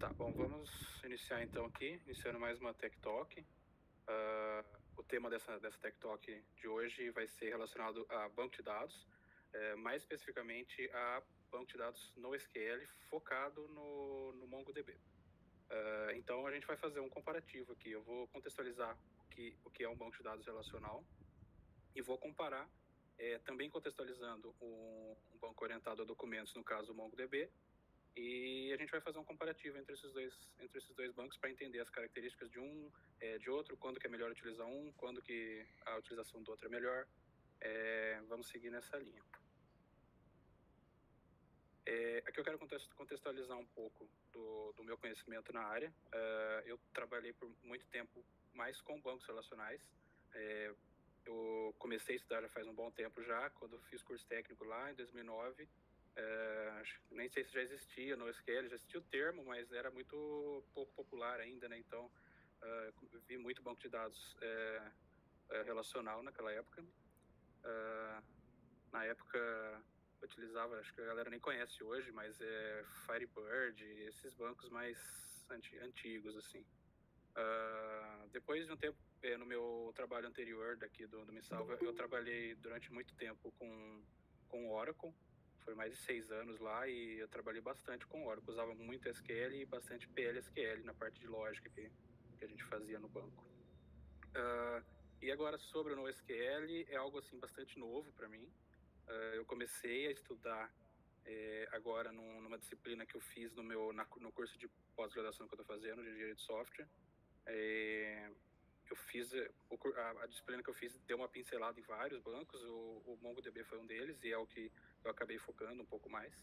Tá, bom, vamos iniciar então aqui, iniciando mais uma Tech Talk. O tema dessa Tech Talk de hoje vai ser relacionado a banco de dados, mais especificamente a banco de dados NoSQL focado no MongoDB. Então a gente vai fazer um comparativo aqui, eu vou contextualizar o que é um banco de dados relacional e vou comparar, também contextualizando um banco orientado a documentos, no caso o MongoDB, e a gente vai fazer um comparativo entre esses dois bancos para entender as características de um, de outro, quando que é melhor utilizar um, quando que a utilização do outro é melhor. Vamos seguir nessa linha. Aqui eu quero contextualizar um pouco do meu conhecimento na área. Eu trabalhei por muito tempo mais com bancos relacionais. Eu comecei a estudar já faz um bom tempo já, quando eu fiz curso técnico lá em 2009. Nem sei se já existia NoSQL, já existia o termo, mas era muito pouco popular ainda, né? Então, eu vi muito banco de dados relacional naquela época. Na época, eu utilizava, acho que a galera nem conhece hoje, mas é Firebird, esses bancos mais antigos, assim. Depois de um tempo, no meu trabalho anterior daqui do Misalva, eu trabalhei durante muito tempo com Oracle. Foi mais de 6 anos lá e eu trabalhei bastante com Oracle. Usava muito SQL e bastante PLSQL na parte de lógica que a gente fazia no banco. E agora sobre o NoSQL, é algo assim bastante novo para mim. Eu comecei a estudar agora numa disciplina que eu fiz no curso de pós-graduação que eu estou fazendo, de engenharia de software. Eu fiz a disciplina que eu fiz deu uma pincelada em vários bancos, o MongoDB foi um deles e é o que eu acabei focando um pouco mais.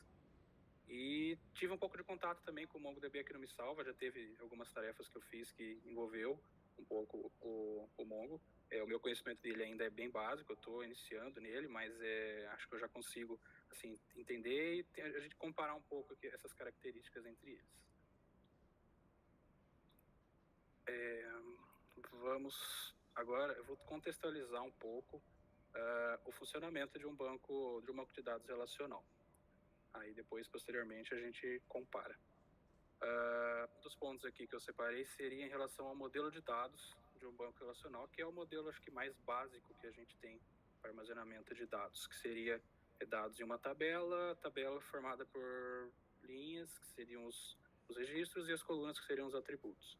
E tive um pouco de contato também com o MongoDB aqui no Misalva, já teve algumas tarefas que eu fiz que envolveu um pouco o Mongo. O meu conhecimento dele ainda é bem básico, eu estou iniciando nele, mas acho que eu já consigo assim, entender e a gente comparar um pouco aqui essas características entre eles. Vamos agora, eu vou contextualizar um pouco o funcionamento de um banco de dados relacional. Aí depois, posteriormente, a gente compara. Um dos pontos aqui que eu separei seria em relação ao modelo de dados de um banco relacional, que é o modelo, acho que, mais básico que a gente tem para armazenamento de dados, que seria dados em uma tabela formada por linhas, que seriam os registros, e as colunas, que seriam os atributos.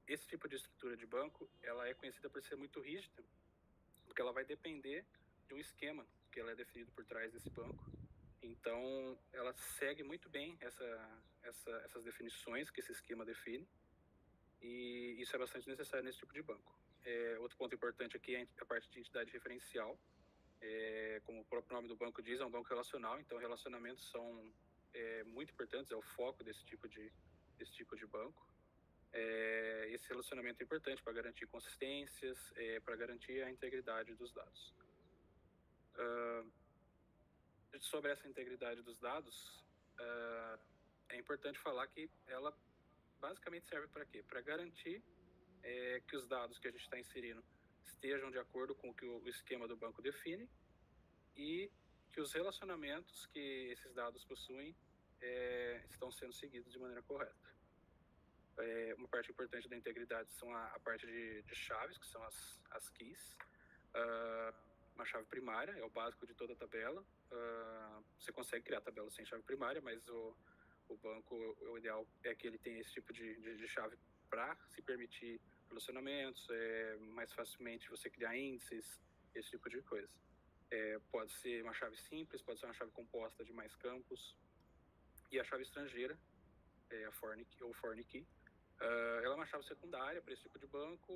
Esse tipo de estrutura de banco, ela é conhecida por ser muito rígida, porque ela vai depender de um esquema que ela é definido por trás desse banco. Então, ela segue muito bem essas definições que esse esquema define, e isso é bastante necessário nesse tipo de banco. Outro ponto importante aqui é a parte de entidade referencial. Como o próprio nome do banco diz, é um banco relacional, então relacionamentos são muito importantes, é o foco desse tipo de banco. Esse relacionamento é importante para garantir consistências, para garantir a integridade dos dados. Sobre essa integridade dos dados, é importante falar que ela basicamente serve para quê? Para garantir que os dados que a gente está inserindo estejam de acordo com o que o esquema do banco define e que os relacionamentos que esses dados possuem estão sendo seguidos de maneira correta. Uma parte importante da integridade são a parte de chaves, que são as keys. Uma chave primária é o básico de toda a tabela. Você consegue criar tabela sem chave primária, mas o banco, o ideal é que ele tenha esse tipo de chave para se permitir relacionamentos, mais facilmente você criar índices, esse tipo de coisa. Pode ser uma chave simples, pode ser uma chave composta de mais campos. E a chave estrangeira, a foreign key, ela é uma chave secundária para esse tipo de banco,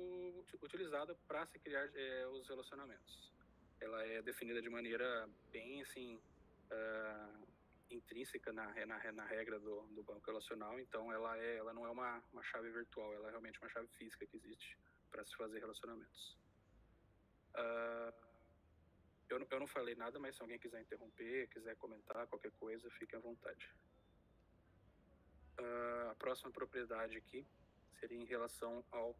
utilizada para se criar os relacionamentos. Ela é definida de maneira bem assim intrínseca na regra do banco relacional, então ela não é uma chave virtual, ela é realmente uma chave física que existe para se fazer relacionamentos. Eu não falei nada, mas se alguém quiser interromper, quiser comentar qualquer coisa, fique à vontade. A próxima propriedade aqui seria em relação ao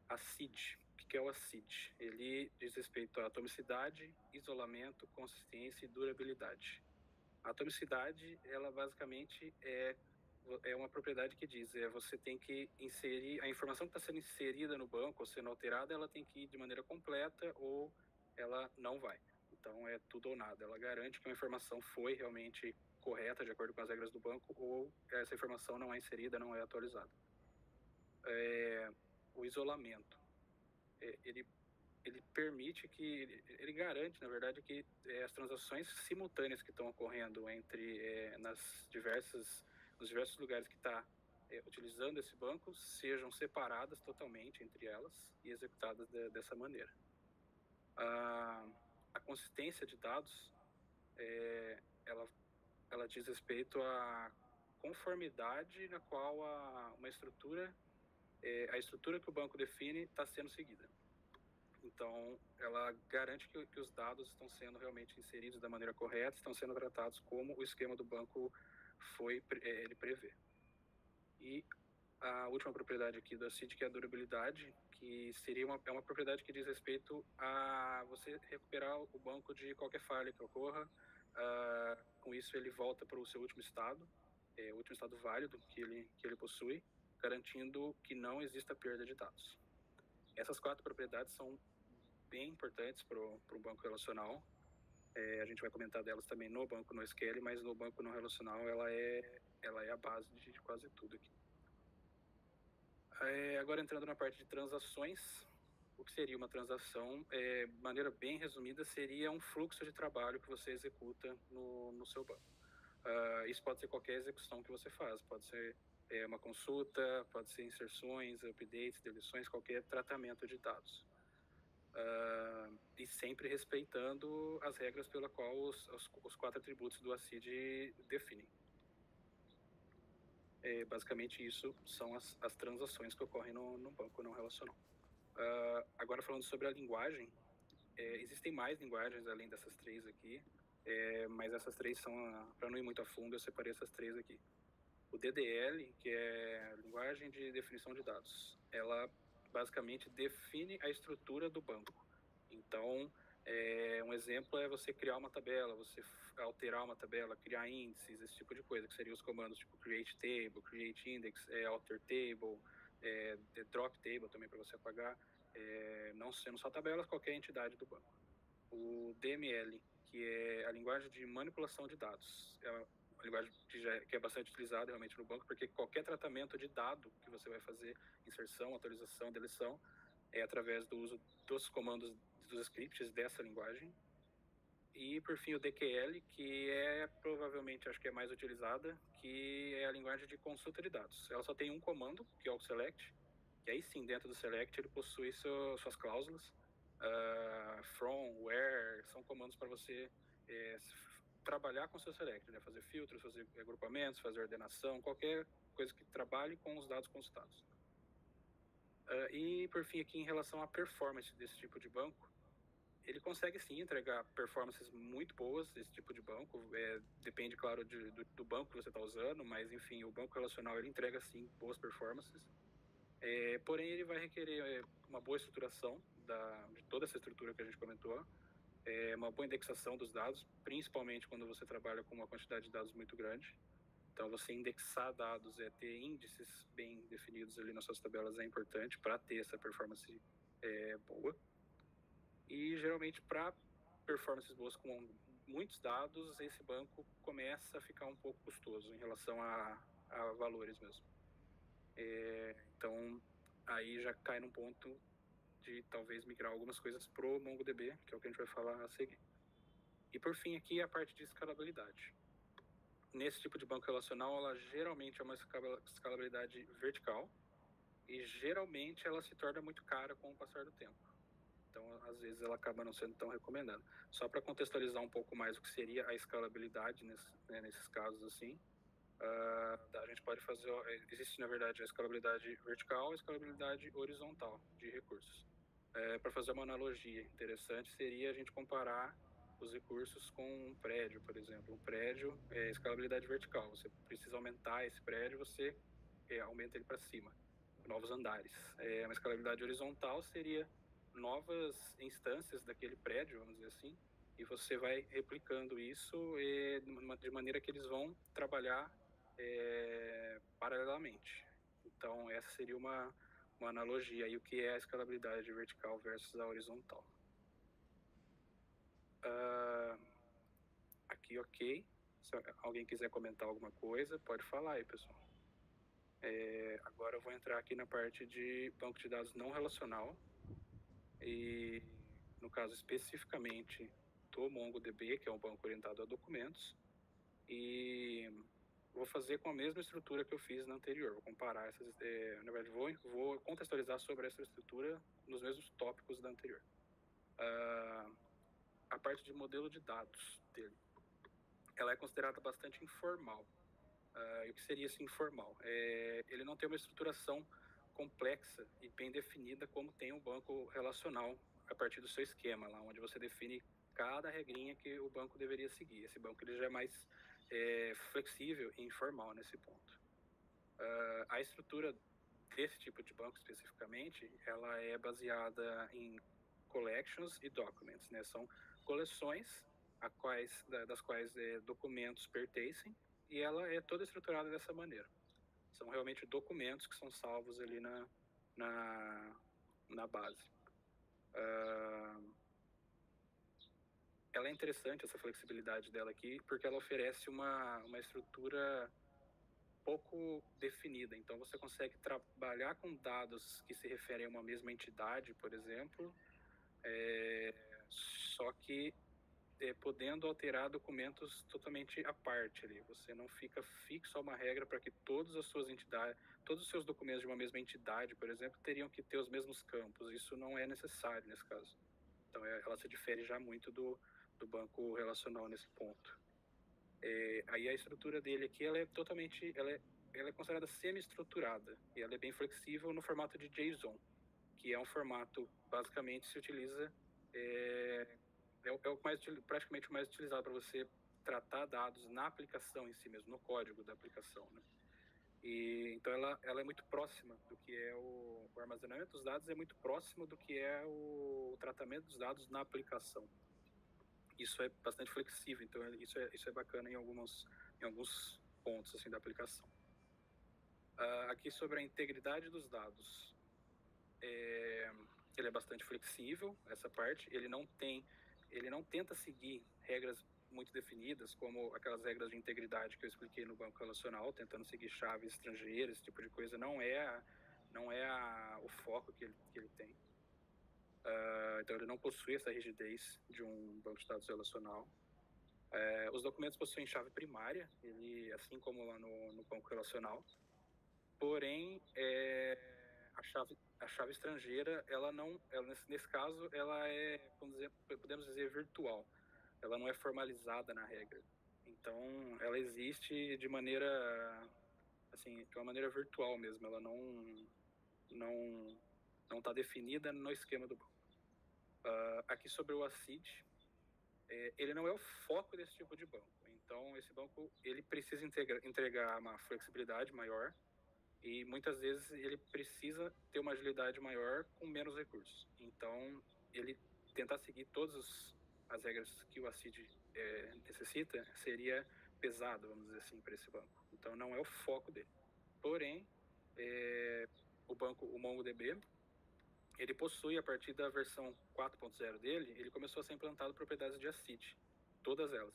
ACID. O que é o ACID? Ele diz respeito à atomicidade, isolamento, consistência e durabilidade. A atomicidade, ela basicamente é é uma propriedade que diz, você tem que inserir, a informação que está sendo inserida no banco, ou sendo alterada, ela tem que ir de maneira completa ou ela não vai. Então é tudo ou nada. Ela garante que uma informação foi realmente correta, de acordo com as regras do banco, ou essa informação não é inserida, não é atualizada. O isolamento. Ele permite que, ele garante, na verdade, que as transações simultâneas que estão ocorrendo nos diversos lugares que está utilizando esse banco sejam separadas totalmente entre elas e executadas dessa maneira. A consistência de dados, ela diz respeito à conformidade na qual a estrutura que o banco define está sendo seguida. Então, ela garante que os dados estão sendo realmente inseridos da maneira correta, estão sendo tratados como o esquema do banco ele prevê. E a última propriedade aqui da CID, que é a durabilidade, que seria uma propriedade que diz respeito a você recuperar o banco de qualquer falha que ocorra. Com isso, ele volta para o seu último estado, o último estado válido que ele possui, garantindo que não exista perda de dados. Essas 4 propriedades são bem importantes para o banco relacional. A gente vai comentar delas também no banco NoSQL, mas no banco não relacional ela é a base de quase tudo aqui. Agora entrando na parte de transações, o que seria uma transação? De maneira bem resumida, seria um fluxo de trabalho que você executa no seu banco. Isso pode ser qualquer execução que você faz, pode ser uma consulta, pode ser inserções, updates, deleções, qualquer tratamento de dados. E sempre respeitando as regras pela qual os 4 atributos do ACID definem. Basicamente, isso são as transações que ocorrem no banco não relacional. Agora, falando sobre a linguagem, existem mais linguagens além dessas 3 aqui, mas essas 3 são, para não ir muito a fundo, eu separei essas 3 aqui. O DDL, que é a linguagem de definição de dados, ela basicamente define a estrutura do banco. Então, um exemplo é você criar uma tabela, você alterar uma tabela, criar índices, esse tipo de coisa, que seriam os comandos tipo create table, create index, alter table, drop table também para você apagar, não sendo só tabelas, qualquer entidade do banco. O DML, que é a linguagem de manipulação de dados, é uma linguagem que é bastante utilizada realmente no banco, porque qualquer tratamento de dado que você vai fazer, inserção, atualização, deleção, é através do uso dos comandos, dos scripts dessa linguagem. E, por fim, o DQL, que é provavelmente, acho que é mais utilizada, que é a linguagem de consulta de dados. Ela só tem um comando, que é o select, que aí sim, dentro do select, ele possui suas cláusulas. From, where, são comandos para você trabalhar com o seu select, né? Fazer filtros, fazer agrupamentos, fazer ordenação, qualquer coisa que trabalhe com os dados consultados. E, por fim, aqui em relação à performance desse tipo de banco, ele consegue sim entregar performances muito boas, esse tipo de banco. Depende, claro, do banco que você está usando, mas, enfim, o banco relacional ele entrega sim boas performances. Porém, ele vai requerer uma boa estruturação de toda essa estrutura que a gente comentou, uma boa indexação dos dados, principalmente quando você trabalha com uma quantidade de dados muito grande. Então, você indexar dados, ter índices bem definidos ali nas suas tabelas é importante para ter essa performance boa. E, geralmente, para performances boas com muitos dados, esse banco começa a ficar um pouco custoso em relação a valores mesmo. Então, aí já cai num ponto de talvez migrar algumas coisas pro MongoDB, que é o que a gente vai falar a seguir. E, por fim, aqui a parte de escalabilidade. Nesse tipo de banco relacional, ela geralmente é uma escalabilidade vertical e geralmente ela se torna muito cara com o passar do tempo. Então, às vezes, ela acaba não sendo tão recomendada. Só para contextualizar um pouco mais o que seria a escalabilidade nesses casos, assim, a gente pode fazer... Existe, na verdade, a escalabilidade vertical e a escalabilidade horizontal de recursos. Para fazer uma analogia interessante, seria a gente comparar os recursos com um prédio, por exemplo. Um prédio é escalabilidade vertical. Você precisa aumentar esse prédio, você aumenta ele para cima, novos andares. Uma escalabilidade horizontal seria novas instâncias daquele prédio, vamos dizer assim, e você vai replicando isso de maneira que eles vão trabalhar paralelamente. Então, essa seria uma analogia aí, o que é a escalabilidade vertical versus a horizontal. Aqui, ok. Se alguém quiser comentar alguma coisa, pode falar aí, pessoal. Agora eu vou entrar aqui na parte de banco de dados não relacional. E, no caso especificamente do MongoDB, que é um banco orientado a documentos. E vou fazer com a mesma estrutura que eu fiz na anterior. Vou comparar essas... na verdade, vou contextualizar sobre essa estrutura nos mesmos tópicos da anterior. A parte de modelo de dados dele, ela é considerada bastante informal. E o que seria esse informal? Ele não tem uma estruturação complexa e bem definida como tem um banco relacional a partir do seu esquema, lá onde você define cada regrinha que o banco deveria seguir. Esse banco ele já é mais flexível e informal nesse ponto. A estrutura desse tipo de banco especificamente, ela é baseada em collections e documents, né? São coleções das quais documentos pertencem, e ela é toda estruturada dessa maneira. São realmente documentos que são salvos ali na base. Ela é interessante, essa flexibilidade dela aqui, porque ela oferece uma estrutura pouco definida. Então, você consegue trabalhar com dados que se referem a uma mesma entidade, por exemplo, só que podendo alterar documentos totalmente à parte ali. Você não fica fixo a uma regra para que todas as suas entidades, todos os seus documentos de uma mesma entidade, por exemplo, teriam que ter os mesmos campos. Isso não é necessário nesse caso. Então, ela se difere já muito do banco relacional nesse ponto. Aí a estrutura dele aqui, ela é totalmente, ela é considerada semi-estruturada, e ela é bem flexível no formato de JSON, que é um formato, basicamente, se utiliza, praticamente o mais utilizado para você tratar dados na aplicação em si mesmo, no código da aplicação, né? Então ela é muito próxima do que é o armazenamento dos dados, é muito próximo do que é o tratamento dos dados na aplicação. Isso é bastante flexível, então isso é bacana em alguns pontos assim da aplicação. Aqui sobre a integridade dos dados, ele é bastante flexível, essa parte. Ele não tenta seguir regras muito definidas, como aquelas regras de integridade que eu expliquei no banco relacional, tentando seguir chaves estrangeiras, esse tipo de coisa. Não é o foco que ele tem. Então, ele não possui essa rigidez de um banco de dados relacional. Os documentos possuem chave primária, assim como lá no banco relacional. Porém, a chave estrangeira, nesse caso, ela é, podemos dizer, virtual. Ela não é formalizada na regra. Então, ela existe de maneira, assim, de uma maneira virtual mesmo. Ela não está definida no esquema do banco. Aqui sobre o ACID, ele não é o foco desse tipo de banco. Então, esse banco ele precisa entregar uma flexibilidade maior, e muitas vezes ele precisa ter uma agilidade maior com menos recursos. Então, ele tentar seguir todas as regras que o ACID necessita seria pesado, vamos dizer assim, para esse banco. Então, não é o foco dele. Porém, o MongoDB, ele possui, a partir da versão 4.0 dele, ele começou a ser implantado propriedades de ACID, todas elas.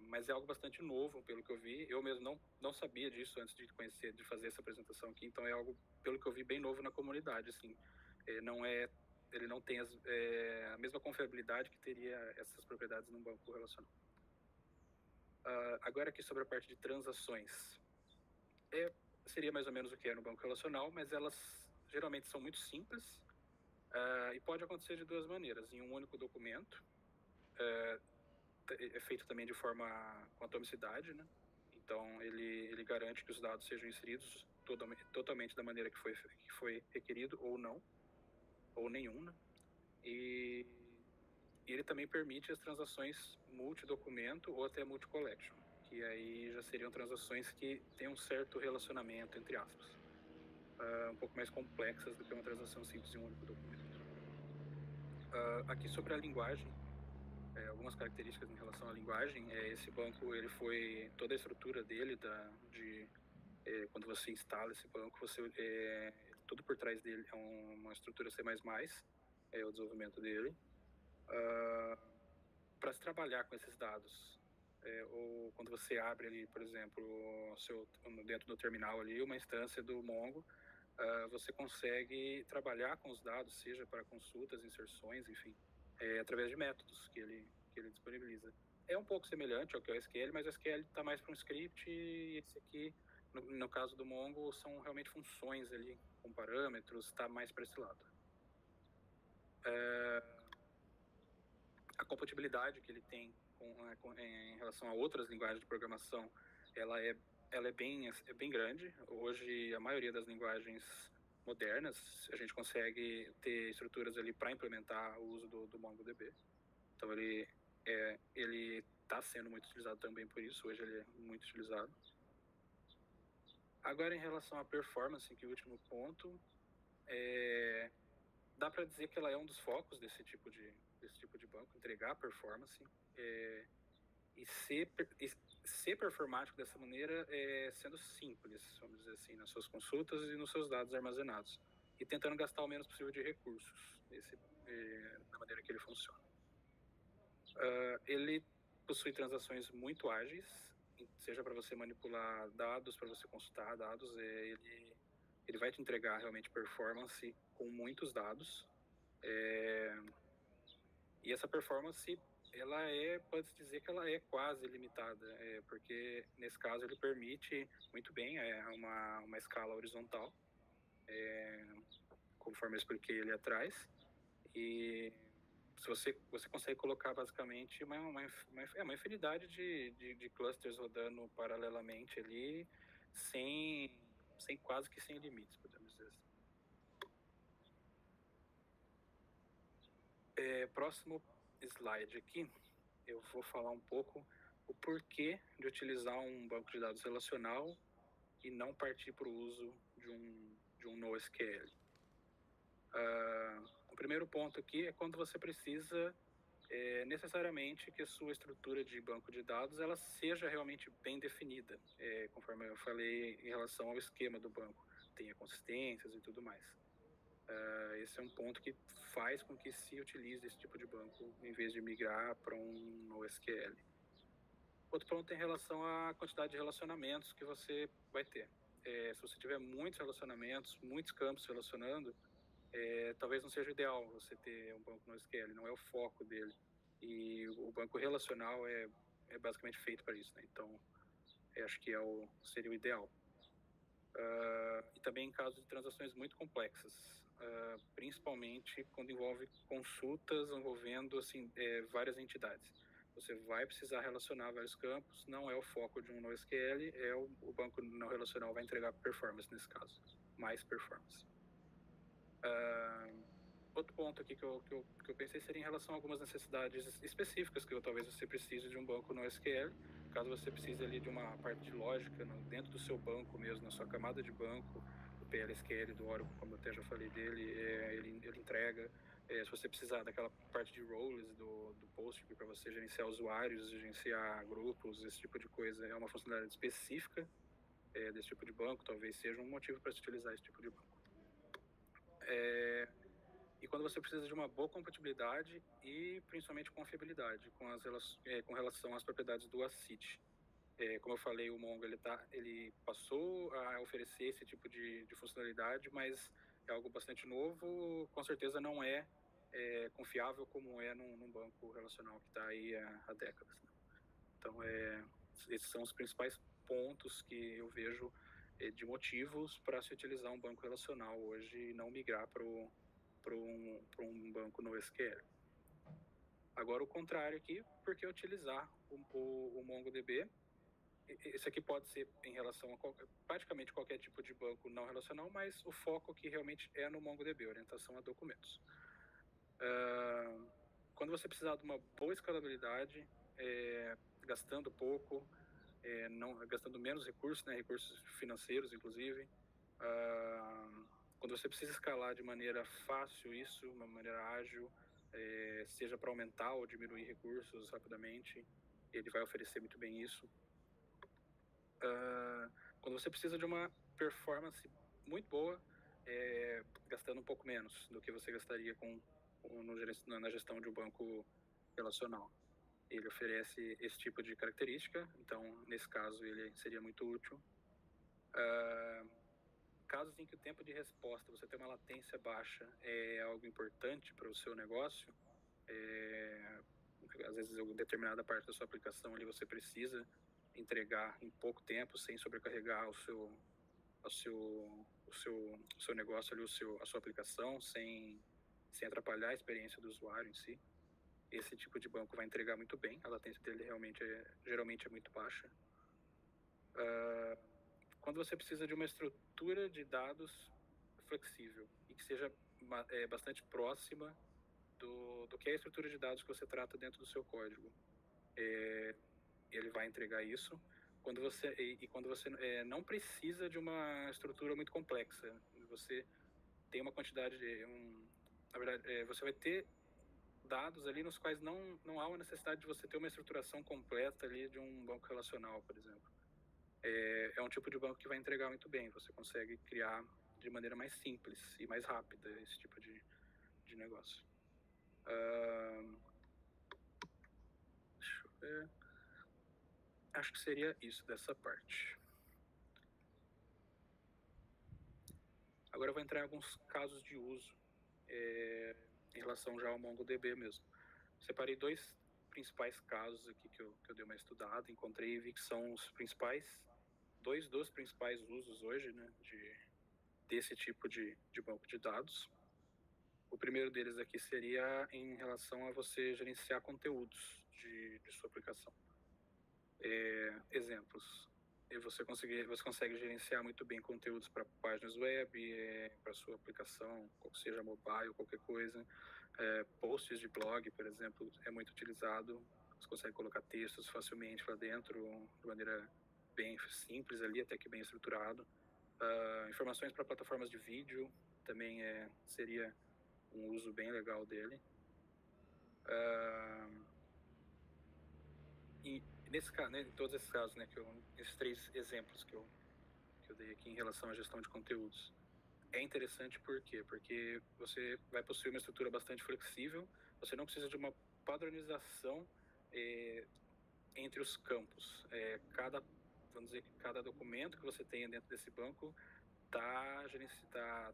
Mas é algo bastante novo, pelo que eu vi. Eu mesmo não sabia disso antes de fazer essa apresentação aqui, então é algo, pelo que eu vi, bem novo na comunidade, assim. Ele não tem a mesma confiabilidade que teria essas propriedades num banco relacional. Agora aqui sobre a parte de transações. Seria mais ou menos o que é no banco relacional, mas elas geralmente são muito simples, e pode acontecer de duas maneiras. Em um único documento, é feito também de forma com atomicidade, né? Então, ele garante que os dados sejam inseridos totalmente da maneira que foi requerido, ou não, ou nenhum, né? E ele também permite as transações multidocumento ou até multi-collection, que aí já seriam transações que têm um certo relacionamento, entre aspas, um pouco mais complexas do que uma transação simples em um único documento. Aqui sobre a linguagem, algumas características em relação à linguagem. Esse banco, ele foi toda a estrutura dele quando você instala esse banco, tudo por trás dele é uma estrutura C++, o desenvolvimento dele, para se trabalhar com esses dados. Ou quando você abre ali, por exemplo, dentro do terminal ali, uma instância do Mongo, você consegue trabalhar com os dados, seja para consultas, inserções, enfim, através de métodos que ele disponibiliza. É um pouco semelhante ao que é o SQL, mas o SQL está mais para um script, e esse aqui, no caso do Mongo, são realmente funções ali, com parâmetros, está mais para esse lado. A compatibilidade que ele tem em relação a outras linguagens de programação, ela é bem grande. Hoje, a maioria das linguagens modernas, a gente consegue ter estruturas ali para implementar o uso do MongoDB. Então, ele está sendo muito utilizado também por isso. Hoje, ele é muito utilizado. Agora, em relação à performance, que é o último ponto, dá para dizer que ela é um dos focos desse tipo de banco, entregar performance e ser performático dessa maneira, sendo simples, vamos dizer assim, nas suas consultas e nos seus dados armazenados, e tentando gastar o menos possível de recursos, da maneira que ele funciona. Ele possui transações muito ágeis, seja para você manipular dados, para você consultar dados, ele vai te entregar realmente performance com muitos dados, e essa performance, pode-se dizer que ela é quase ilimitada, porque nesse caso ele permite muito bem uma escala horizontal, conforme eu expliquei ali atrás, e se você consegue colocar basicamente uma infinidade de clusters rodando paralelamente ali, quase que sem limites, podemos dizer assim. Próximo slide aqui, eu vou falar um pouco o porquê de utilizar um banco de dados relacional e não partir para o uso de um NoSQL. O primeiro ponto aqui é quando você precisa necessariamente que a sua estrutura de banco de dados ela seja realmente bem definida, conforme eu falei em relação ao esquema do banco, tenha consistências e tudo mais. Esse é um ponto que faz com que se utilize esse tipo de banco em vez de migrar para um NoSQL. Outro ponto é em relação à quantidade de relacionamentos que você vai ter. Se você tiver muitos relacionamentos, muitos campos relacionando, talvez não seja o ideal você ter um banco NoSQL, não é o foco dele. E o banco relacional é basicamente feito para isso, né? Então, acho que seria o ideal. E também em caso de transações muito complexas, principalmente quando envolve consultas envolvendo assim, várias entidades. Você vai precisar relacionar vários campos, não é o foco de um NoSQL, o banco não relacional vai entregar performance nesse caso, mais performance. Outro ponto aqui que eu pensei seria em relação a algumas necessidades específicas que talvez você precise de um banco NoSQL. Caso você precise ali de uma parte de lógica dentro do seu banco mesmo, na sua camada de banco, o PLSQL do Oracle, como eu até já falei dele, ele entrega. Se você precisar daquela parte de roles do Postgre para você gerenciar usuários, gerenciar grupos, esse tipo de coisa, é uma funcionalidade específica desse tipo de banco, talvez seja um motivo para se utilizar esse tipo de banco. E quando você precisa de uma boa compatibilidade e principalmente confiabilidade com relação às propriedades do ACID. Como eu falei, o Mongo ele passou a oferecer esse tipo de funcionalidade, mas é algo bastante novo, com certeza não é confiável como é num banco relacional que está aí há décadas. Né? Então, esses são os principais pontos que eu vejo de motivos para se utilizar um banco relacional hoje e não migrar para um banco NoSQL. Agora, o contrário aqui, por que utilizar o MongoDB? Isso aqui pode ser em relação a praticamente qualquer tipo de banco não relacional, mas o foco aqui realmente é no MongoDB, orientação a documentos. Quando você precisar de uma boa escalabilidade, gastando pouco, gastando menos recursos, né, recursos financeiros, inclusive, quando você precisa escalar de maneira fácil isso, de uma maneira ágil, seja para aumentar ou diminuir recursos rapidamente, ele vai oferecer muito bem isso. Quando você precisa de uma performance muito boa, gastando um pouco menos do que você gastaria na gestão de um banco relacional. Ele oferece esse tipo de característica, então, nesse caso, ele seria muito útil. Casos em que o tempo de resposta, você tem uma latência baixa, é algo importante para o seu negócio, às vezes, em determinada parte da sua aplicação ali, você precisa entregar em pouco tempo, sem sobrecarregar o seu negócio ali, a sua aplicação, sem atrapalhar a experiência do usuário em si. Esse tipo de banco vai entregar muito bem, a latência dele geralmente é muito baixa. Quando você precisa de uma estrutura de dados flexível e que seja bastante próxima do que é a estrutura de dados que você trata dentro do seu código, ele vai entregar isso. Quando você não precisa de uma estrutura muito complexa, você tem uma quantidade na verdade, você vai ter dados ali nos quais não há uma necessidade de você ter uma estruturação completa ali de um banco relacional, por exemplo. É um tipo de banco que vai entregar muito bem. Você consegue criar de maneira mais simples e mais rápida esse tipo de negócio. Deixa eu ver. Acho que seria isso dessa parte. Agora eu vou entrar em alguns casos de uso em relação já ao MongoDB mesmo. Separei dois principais casos aqui que eu dei uma estudada, encontrei e vi que são os principais, dois dos principais usos hoje, né, desse tipo de banco de dados. O primeiro deles aqui seria em relação a você gerenciar conteúdos de sua aplicação. Exemplos. Você consegue gerenciar muito bem conteúdos para páginas web, para sua aplicação, seja mobile, qualquer coisa. Posts de blog, por exemplo, é muito utilizado. Você consegue colocar textos facilmente lá dentro, de maneira bem simples ali, até que bem estruturado. Informações para plataformas de vídeo também seria um uso bem legal dele. E nesse caso, né, em todos esses casos, né, esses três exemplos que eu dei aqui em relação à gestão de conteúdos, é interessante por quê? Porque você vai possuir uma estrutura bastante flexível, você não precisa de uma padronização entre os campos. Vamos dizer que cada documento que você tenha dentro desse banco está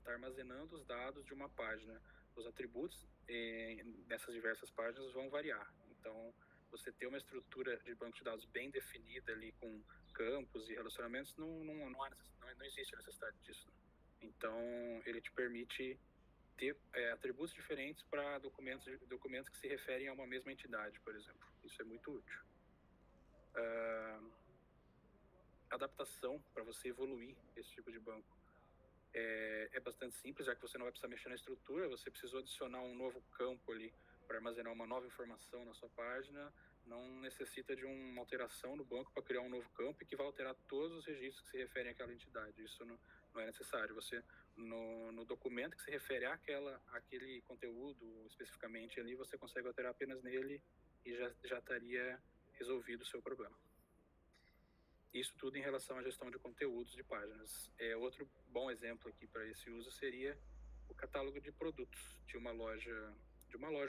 armazenando os dados de uma página. Os atributos nessas diversas páginas vão variar. Então, você ter uma estrutura de banco de dados bem definida ali com campos e relacionamentos, não existe a necessidade disso. Então, ele te permite ter atributos diferentes para documentos que se referem a uma mesma entidade, por exemplo. Isso é muito útil. Adaptação para você evoluir esse tipo de banco é bastante simples, já que você não vai precisar mexer na estrutura, você precisou adicionar um novo campo ali para armazenar uma nova informação na sua página, não necessita de uma alteração no banco para criar um novo campo e que vai alterar todos os registros que se referem àquela entidade. Isso não é necessário. Você, no documento que se refere àquele conteúdo especificamente ali, você consegue alterar apenas nele e já estaria resolvido o seu problema. Isso tudo em relação à gestão de conteúdos de páginas. Outro bom exemplo aqui para esse uso seria o catálogo de produtos de uma loja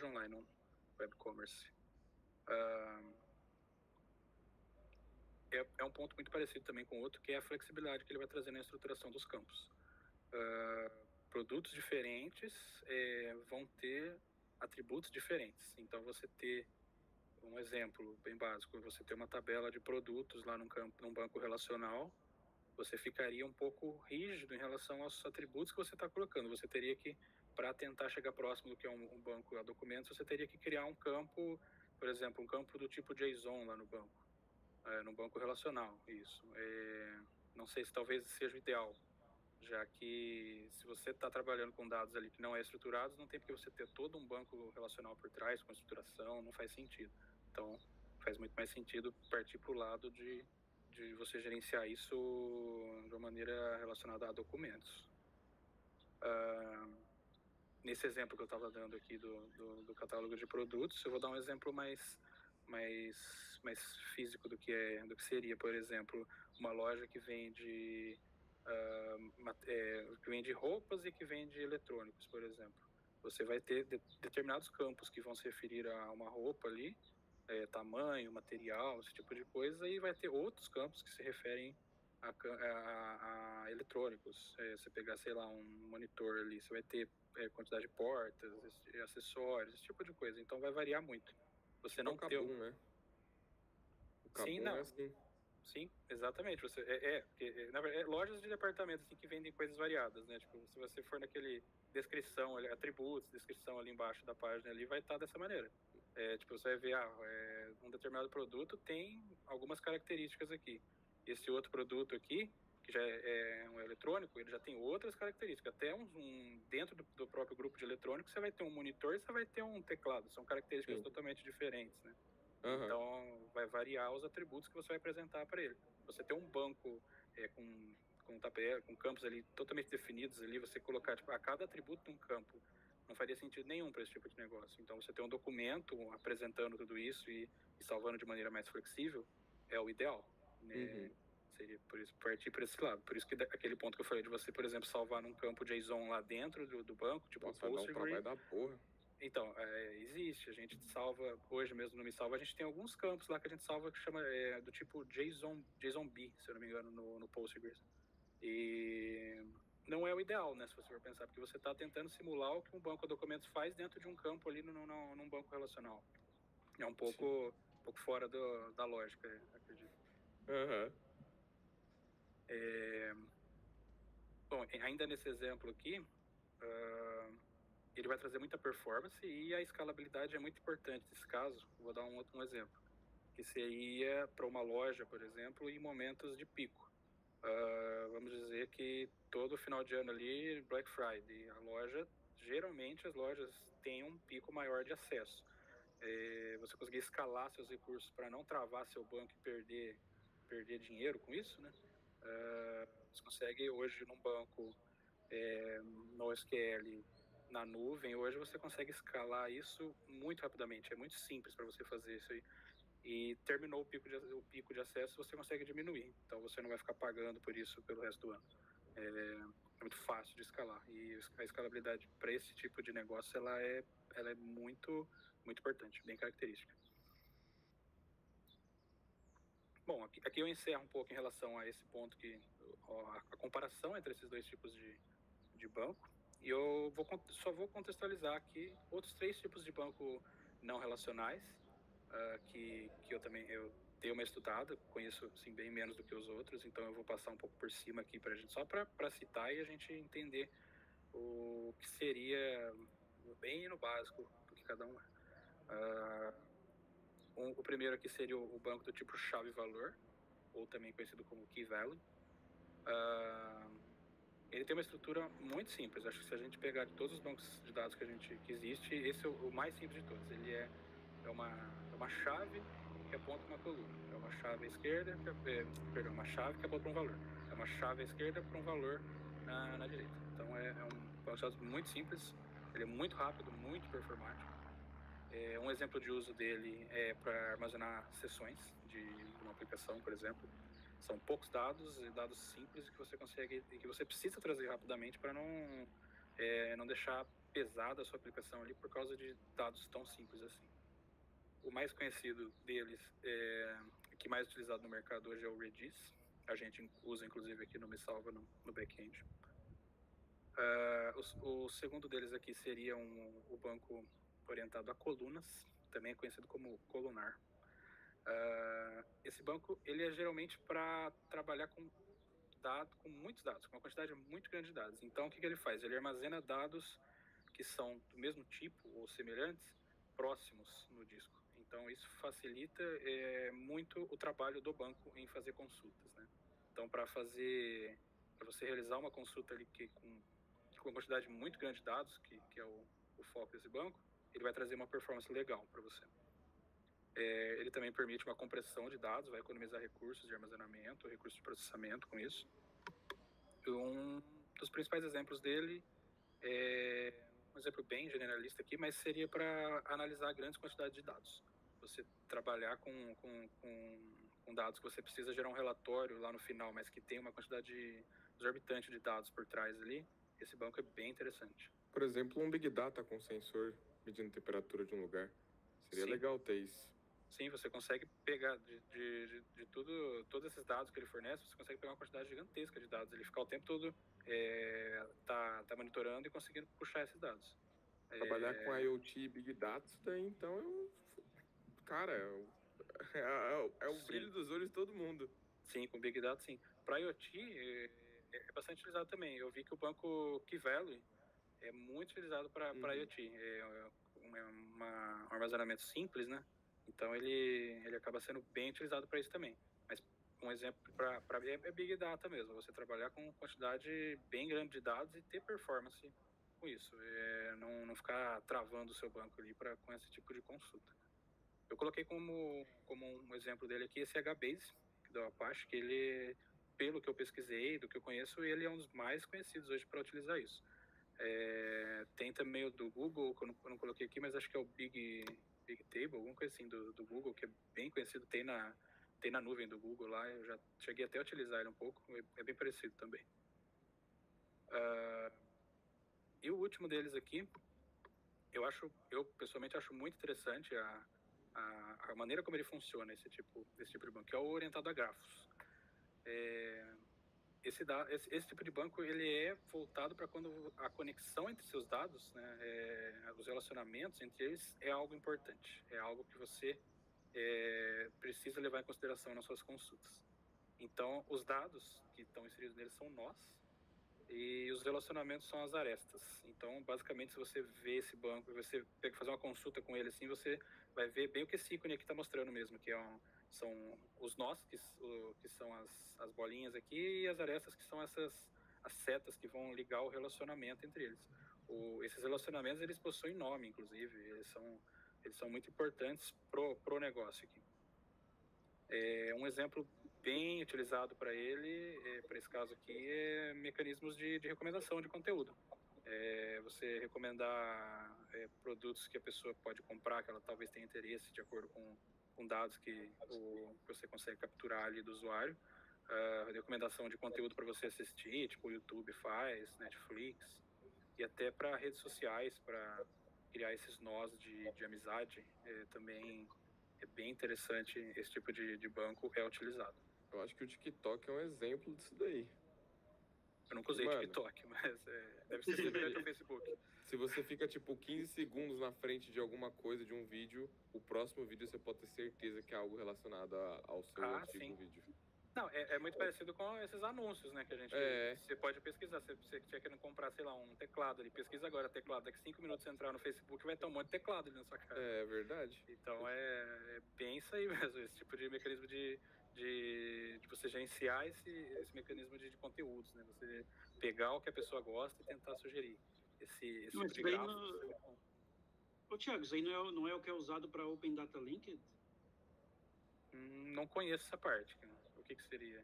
online, um web commerce. É um ponto muito parecido também com outro, que é a flexibilidade que ele vai trazer na estruturação dos campos. Produtos diferentes vão ter atributos diferentes. Então, você ter um exemplo bem básico, você ter uma tabela de produtos lá num banco relacional, você ficaria um pouco rígido em relação aos atributos que você está colocando. Você teria que, para tentar chegar próximo do que é um banco a documentos, você teria que criar um campo, por exemplo, um campo do tipo JSON lá no banco relacional, isso. Não sei se talvez seja o ideal, já que se você está trabalhando com dados ali que não é estruturados, não tem porque você ter todo um banco relacional por trás, com estruturação, não faz sentido. Então, faz muito mais sentido partir para o lado de você gerenciar isso de uma maneira relacionada a documentos. nesse exemplo que eu estava dando aqui do catálogo de produtos, eu vou dar um exemplo mais físico do que seria, por exemplo, uma loja que vende que vende roupas e que vende eletrônicos, por exemplo. Você vai ter determinados campos que vão se referir a uma roupa ali, tamanho, material, esse tipo de coisa, e vai ter outros campos que se referem a eletrônicos. Você pegar, sei lá, um monitor ali, você vai ter quantidade de portas, acessórios, esse tipo de coisa. Então vai variar muito. Você Tipo não o Kabum, né? O Kabum Sim, não. é assim. Sim, exatamente. Porque, na verdade, lojas de departamentos assim, que vendem coisas variadas, né? Tipo, se você for naquele descrição, atributos, descrição ali embaixo da página ali, vai estar dessa maneira. Tipo, você vai ver, um determinado produto tem algumas características aqui. Esse outro produto aqui, que já é um eletrônico, ele já tem outras características. Até dentro do próprio grupo de eletrônicos, você vai ter um monitor e você vai ter um teclado. São características totalmente diferentes, né? Então, vai variar os atributos que você vai apresentar para ele. Você tem um banco com campos ali totalmente definidos ali, você colocar tipo, a cada atributo de um campo não faria sentido nenhum para esse tipo de negócio. Então, você tem um documento apresentando tudo isso e salvando de maneira mais flexível é o ideal, né? Seria por isso partir para esse lado. Por isso que aquele ponto que eu falei de você, por exemplo, salvar num campo JSON lá dentro do banco, tipo Nossa, vai dar um trabalho da porra. Então, existe, a gente salva, hoje mesmo no Me Salva, a gente tem alguns campos lá que a gente salva que chama do tipo JSON-B, se eu não me engano, no Postgres. E não é o ideal, né, se você for pensar, porque você está tentando simular o que um banco de documentos faz dentro de um campo ali num banco relacional. É um pouco fora da lógica, acredito. Bom, ainda nesse exemplo aqui, ele vai trazer muita performance e a escalabilidade é muito importante nesse caso. Vou dar um exemplo, que seria para uma loja, por exemplo, em momentos de pico. Vamos dizer que todo final de ano ali, Black Friday, geralmente as lojas têm um pico maior de acesso. Você conseguir escalar seus recursos para não travar seu banco e perder dinheiro com isso, né? Você consegue hoje num banco NoSQL na nuvem, hoje você consegue escalar isso muito rapidamente, é muito simples para você fazer isso aí. E terminou o pico de acesso, você consegue diminuir, então você não vai ficar pagando por isso pelo resto do ano. É muito fácil de escalar, e a escalabilidade para esse tipo de negócio, ela é muito, muito importante, bem característica. Bom, aqui eu encerro um pouco em relação a esse ponto, a comparação entre esses dois tipos de banco. E eu só vou contextualizar aqui outros 3 tipos de banco não relacionais, que eu dei uma estudada, conheço assim, bem menos do que os outros, então eu vou passar um pouco por cima aqui para a gente, só para citar e a gente entender o que seria bem no básico do que cada um é. O primeiro aqui seria o banco do tipo chave-valor, ou também conhecido como Key Value. Ele tem uma estrutura muito simples. Acho que se a gente pegar de todos os bancos de dados que existe, esse é o mais simples de todos. Ele é uma chave que aponta uma coluna. É uma chave à esquerda, uma chave que aponta para um valor. É uma chave à esquerda para um valor na direita. Então é um banco de dados muito simples. Ele é muito rápido, muito performático. Um exemplo de uso dele é para armazenar sessões de uma aplicação, por exemplo. São poucos dados e dados simples que você consegue e que você precisa trazer rapidamente para não deixar pesada a sua aplicação ali por causa de dados tão simples assim. O mais conhecido deles, que mais utilizado no mercado hoje é o Redis. A gente usa inclusive aqui no Me Salva no back-end. O segundo deles aqui seria o banco orientado a colunas, também é conhecido como Columnar. Esse banco ele é geralmente para trabalhar com muitos dados, com uma quantidade muito grande de dados. Então, o que ele faz? Ele armazena dados que são do mesmo tipo ou semelhantes, próximos no disco. Então, isso facilita muito o trabalho do banco em fazer consultas, né? Então, para você realizar uma consulta ali com uma quantidade muito grande de dados, que é o foco desse banco, ele vai trazer uma performance legal para você. Ele também permite uma compressão de dados, vai economizar recursos de armazenamento, recursos de processamento com isso. Um dos principais exemplos dele é exemplo bem generalista aqui, mas seria para analisar grandes quantidades de dados. Você trabalhar com dados que você precisa gerar um relatório lá no final, mas que tem uma quantidade exorbitante de dados por trás ali, esse banco é bem interessante. Por exemplo, um Big Data com sensor medindo a temperatura de um lugar. Seria legal ter isso. Sim, você consegue pegar de todos esses dados que ele fornece, você consegue pegar uma quantidade gigantesca de dados. Ele fica o tempo todo tá monitorando e conseguindo puxar esses dados. Trabalhar com IoT e Big Data, isso daí, então, cara, é o brilho dos olhos de todo mundo. Sim, com Big Data, sim. Para IoT, é bastante utilizado também. Eu vi que o banco Keyvalue é muito utilizado para IoT. É um armazenamento simples, né? Então ele acaba sendo bem utilizado para isso também. Mas um exemplo para é Big Data mesmo. Você trabalhar com quantidade bem grande de dados e ter performance com isso. Não ficar travando o seu banco ali com esse tipo de consulta. Eu coloquei como um exemplo dele aqui esse HBase, do Apache, que ele, pelo que eu pesquisei, do que eu conheço, ele é um dos mais conhecidos hoje para utilizar isso. Tem também o do Google, que eu não coloquei aqui, mas acho que é o Big Table, alguma coisa assim do Google, que é bem conhecido, tem na nuvem do Google lá, eu já cheguei até a utilizar ele um pouco, é bem parecido também. E o último deles aqui, eu pessoalmente acho muito interessante a maneira como ele funciona, esse tipo de banco, que é o orientado a grafos. Esse tipo de banco, ele é voltado para quando a conexão entre seus dados, né, os relacionamentos entre eles é algo importante, é algo que você precisa levar em consideração nas suas consultas. Então, os dados que estão inseridos neles são nós, e os relacionamentos são as arestas. Então, basicamente, se você vê esse banco e você fazer uma consulta com ele assim, você vai ver bem o que esse ícone aqui está mostrando mesmo, que são os nós, que são as bolinhas aqui, e as arestas, que são as setas que vão ligar o relacionamento entre eles. Esses relacionamentos, eles possuem nome, inclusive, eles são muito importantes pro negócio aqui. Um exemplo bem utilizado para esse caso aqui, é mecanismos de recomendação de conteúdo. Você recomendar produtos que a pessoa pode comprar, que ela talvez tenha interesse, de acordo com dados que você consegue capturar ali do usuário. Recomendação de conteúdo para você assistir, tipo o YouTube faz, Netflix, e até para redes sociais, para criar esses nós de amizade, também é bem interessante. Esse tipo de banco é utilizado. Eu acho que o TikTok é um exemplo disso daí. Eu nunca usei TikTok, mas deve ser semelhante ao Facebook. Se você fica, 15 segundos na frente de alguma coisa, de um vídeo, o próximo vídeo você pode ter certeza que é algo relacionado ao seu antigo vídeo. Não, é muito parecido com esses anúncios, né, que a gente... Você pode pesquisar, se você estiver querendo comprar, sei lá, um teclado ali, pesquisa agora teclado, daqui 5 minutos você entrar no Facebook vai ter um monte de teclado ali na sua cara. É verdade. Então é bem isso aí mesmo, esse tipo de mecanismo de você gerenciar esse mecanismo de conteúdos, né, você pegar o que a pessoa gosta e tentar sugerir esse tipo de gráfico. Ô, Thiago, isso aí não é o que é usado para Open Data Linked? Não conheço essa parte, cara. O que seria?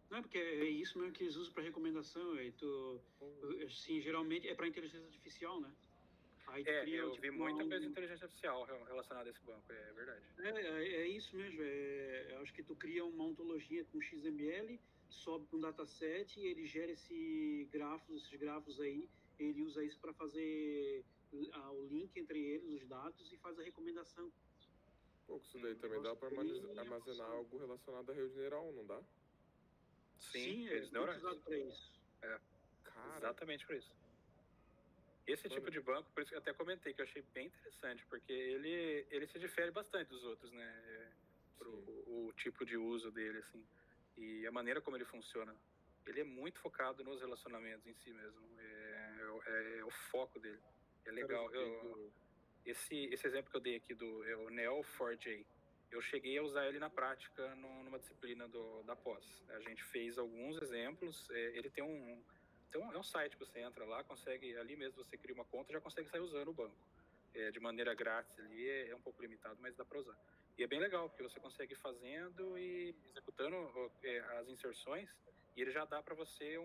Não, porque é isso mesmo que eles usam para recomendação. Assim, geralmente é para inteligência artificial, né? Aí eu vi muita coisa de inteligência artificial relacionada a esse banco, é verdade. É isso mesmo. Acho que tu cria uma ontologia com XML, sobe para um dataset e ele gera esses grafos aí. Ele usa isso para fazer o link entre eles, os dados, e faz a recomendação. Isso daí também dá para armazenar algo relacionado à rede neural, não dá? Sim, redes neurais. Usado para isso. Exatamente para isso. Esse tipo de banco, por isso que eu até comentei, que eu achei bem interessante, porque ele se difere bastante dos outros, né? O tipo de uso dele, assim. E a maneira como ele funciona. Ele é muito focado nos relacionamentos em si mesmo. É o foco dele. É legal. Esse exemplo que eu dei aqui do Neo4j, eu cheguei a usar ele na prática numa disciplina da pós. A gente fez alguns exemplos. Ele tem um site que você entra lá, consegue, ali mesmo você cria uma conta e já consegue sair usando o banco. De maneira grátis ali, é um pouco limitado, mas dá para usar. E é bem legal, porque você consegue ir fazendo e executando as inserções, e ele já dá para você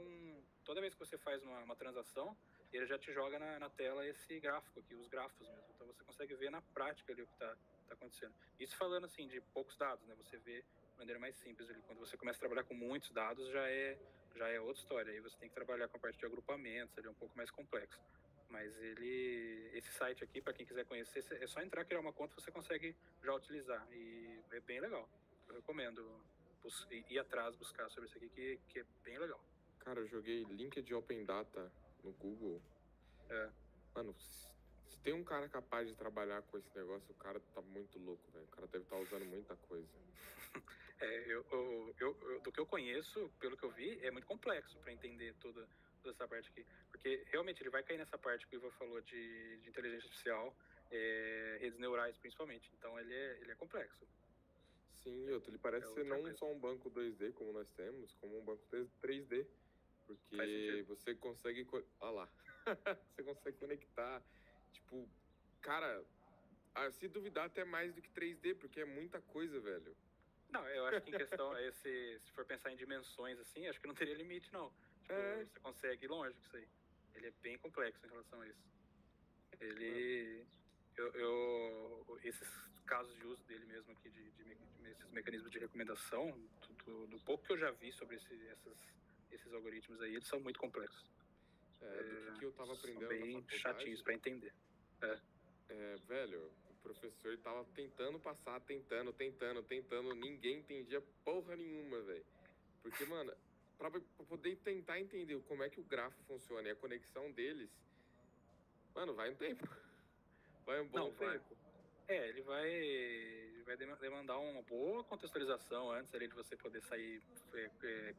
toda vez que você faz uma transação, ele já te joga na tela esse gráfico aqui, os grafos mesmo. Então você consegue ver na prática ali o que está acontecendo. Isso falando assim de poucos dados, né? Você vê de maneira mais simples ali. Quando você começa a trabalhar com muitos dados, já é outra história. Aí você tem que trabalhar com a parte de agrupamentos, ele é um pouco mais complexo. Mas esse site aqui, para quem quiser conhecer, é só entrar, criar uma conta, você consegue já utilizar. E é bem legal. Eu recomendo ir atrás, buscar sobre isso aqui, que é bem legal. Cara, eu joguei Linked Open Data no Google. Mano, se tem um cara capaz de trabalhar com esse negócio, o cara tá muito louco, velho. O cara deve estar usando muita coisa. Do que eu conheço, pelo que eu vi, é muito complexo para entender toda essa parte aqui. Porque realmente ele vai cair nessa parte que o Ivo falou de inteligência artificial, redes neurais principalmente. Então ele é complexo. Sim, ele parece ser não só um banco 2D como nós temos, como um banco 3D. Porque você consegue... Olha lá. Você consegue conectar. Tipo, cara, se duvidar até mais do que 3D, porque é muita coisa, velho. Não, eu acho que em questão, se for pensar em dimensões assim, acho que não teria limite, não. Tipo, você consegue ir longe com isso aí. Ele é bem complexo em relação a isso. Esses casos de uso dele mesmo aqui, esses mecanismos de recomendação, do pouco que eu já vi sobre esses algoritmos aí, eles são muito complexos. Do que eu tava aprendendo são bem na faculdade, chatinhos para entender. Velho, o professor ele tava tentando passar, tentando, ninguém entendia porra nenhuma, velho. Porque, mano, pra poder tentar entender como é que o grafo funciona e a conexão deles, mano, vai um tempo. Vai um bom tempo. Ele vai demandar uma boa contextualização antes ali de você poder sair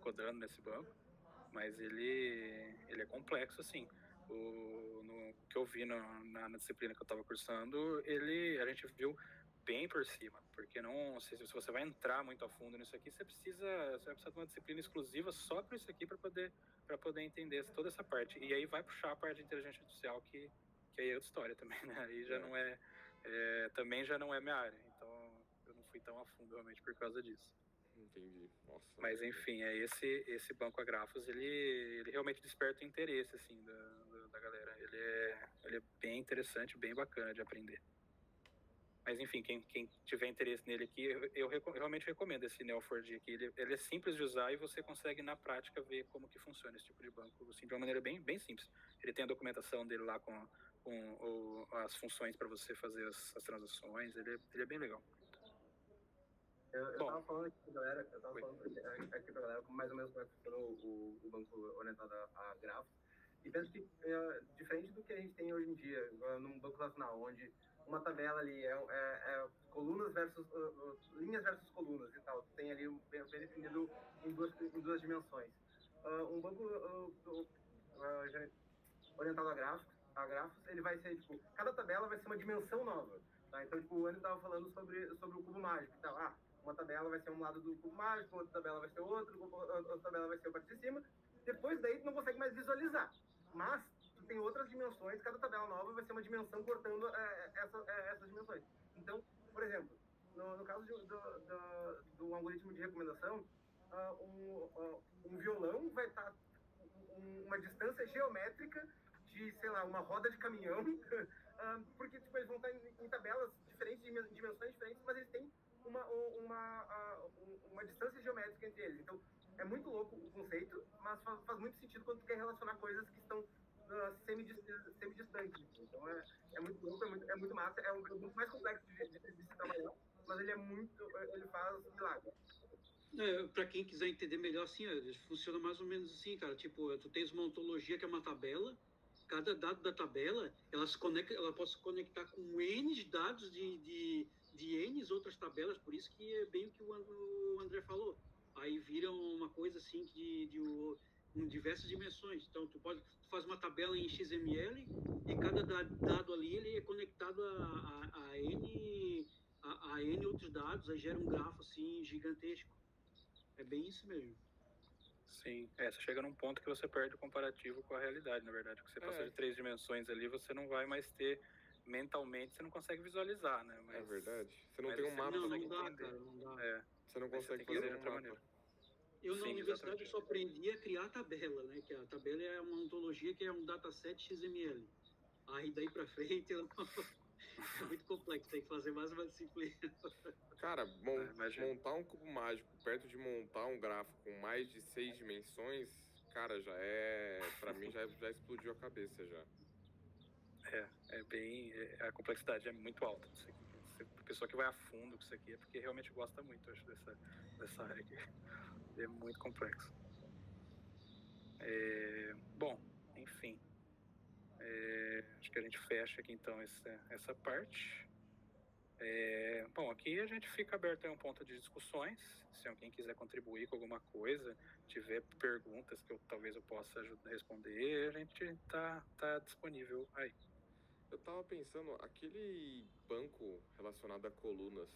codando nesse banco. Mas ele é complexo, assim. No que eu vi na disciplina que eu estava cursando, a gente viu bem por cima, porque se você vai entrar muito a fundo nisso aqui, você vai precisar de uma disciplina exclusiva só para isso aqui, para poder entender toda essa parte. E aí vai puxar a parte de inteligência artificial, que aí é outra história também, né? Aí já não também já não é minha área, então eu não fui tão a fundo realmente por causa disso. Entendi. Nossa. Mas enfim, esse banco a grafos, ele realmente desperta o interesse, assim, da galera. Ele é bem interessante, bem bacana de aprender. Mas enfim, quem tiver interesse nele aqui, eu realmente recomendo esse Neo4j aqui. Ele é simples de usar e você consegue na prática ver como que funciona esse tipo de banco, assim, de uma maneira bem, bem simples. Ele tem a documentação dele lá com as funções para você fazer as transações, ele é bem legal. Eu tava falando aqui pra galera, mais ou menos como é que funciona o banco orientado a grafos. E penso que, diferente do que a gente tem hoje em dia, num banco relacional, onde uma tabela ali é colunas versus linhas versus colunas e tal, tem ali bem definido em duas dimensões. Um banco orientado a grafos, ele vai ser, tipo, cada tabela vai ser uma dimensão nova. Tá? Então, tipo, o André estava falando sobre o cubo mágico e tal. Uma tabela vai ser um lado do cubo mágico, outra tabela vai ser outro, outra tabela vai ser a parte de cima. Depois daí, tu não consegue mais visualizar. Mas, tu tem outras dimensões, cada tabela nova vai ser uma dimensão cortando essas dimensões. Então, por exemplo, no caso do algoritmo de recomendação, um violão vai estar uma distância geométrica de, sei lá, uma roda de caminhão, porque tipo, eles vão estar em tabelas diferentes, de dimensões diferentes, mas eles têm uma distância geométrica entre eles. Então, é muito louco o conceito, mas faz muito sentido quando tu quer relacionar coisas que estão semi-distantes. Então, é muito louco, é muito massa, é um jogo muito mais complexo de se trabalhar, mas ele faz milagre. Para quem quiser entender melhor, assim, funciona mais ou menos assim, cara. Tipo, tu tens uma ontologia que é uma tabela, cada dado da tabela, ela pode se conectar com N dados de N outras tabelas, por isso que é bem o que o André falou. Aí viram uma coisa assim com diversas dimensões. Então, tu faz uma tabela em XML e cada dado ali ele é conectado a N outros dados, aí gera um grafo assim gigantesco. É bem isso mesmo. Sim, você chega num ponto que você perde o comparativo com a realidade, na verdade. Porque você passou de 3 dimensões ali, você não vai mais ter mentalmente, você não consegue visualizar, né? Mas, é verdade. Você não tem um mapa. Não dá, cara, não dá. Você não consegue fazer um mapa. Eu na Sim, universidade eu exatamente. só aprendi a criar tabela, né? Que a tabela é uma ontologia que é um dataset XML. Aí daí para frente é muito complexo, tem que fazer mais uma disciplina. Cara, Imagina. montar um cubo mágico perto de montar um grafo com mais de 6 dimensões, cara, já é. Pra mim já explodiu a cabeça já. É bem. A complexidade é muito alta disso aqui. A pessoa que vai a fundo com isso aqui é porque realmente gosta muito, acho, dessa área aqui. É muito complexo. Bom, enfim. Acho que a gente fecha aqui então essa parte. Bom, aqui a gente fica aberto a um ponto de discussões. Se alguém quiser contribuir com alguma coisa, tiver perguntas que talvez eu possa ajudar a responder, a gente tá disponível aí. Eu tava pensando, aquele banco relacionado a colunas,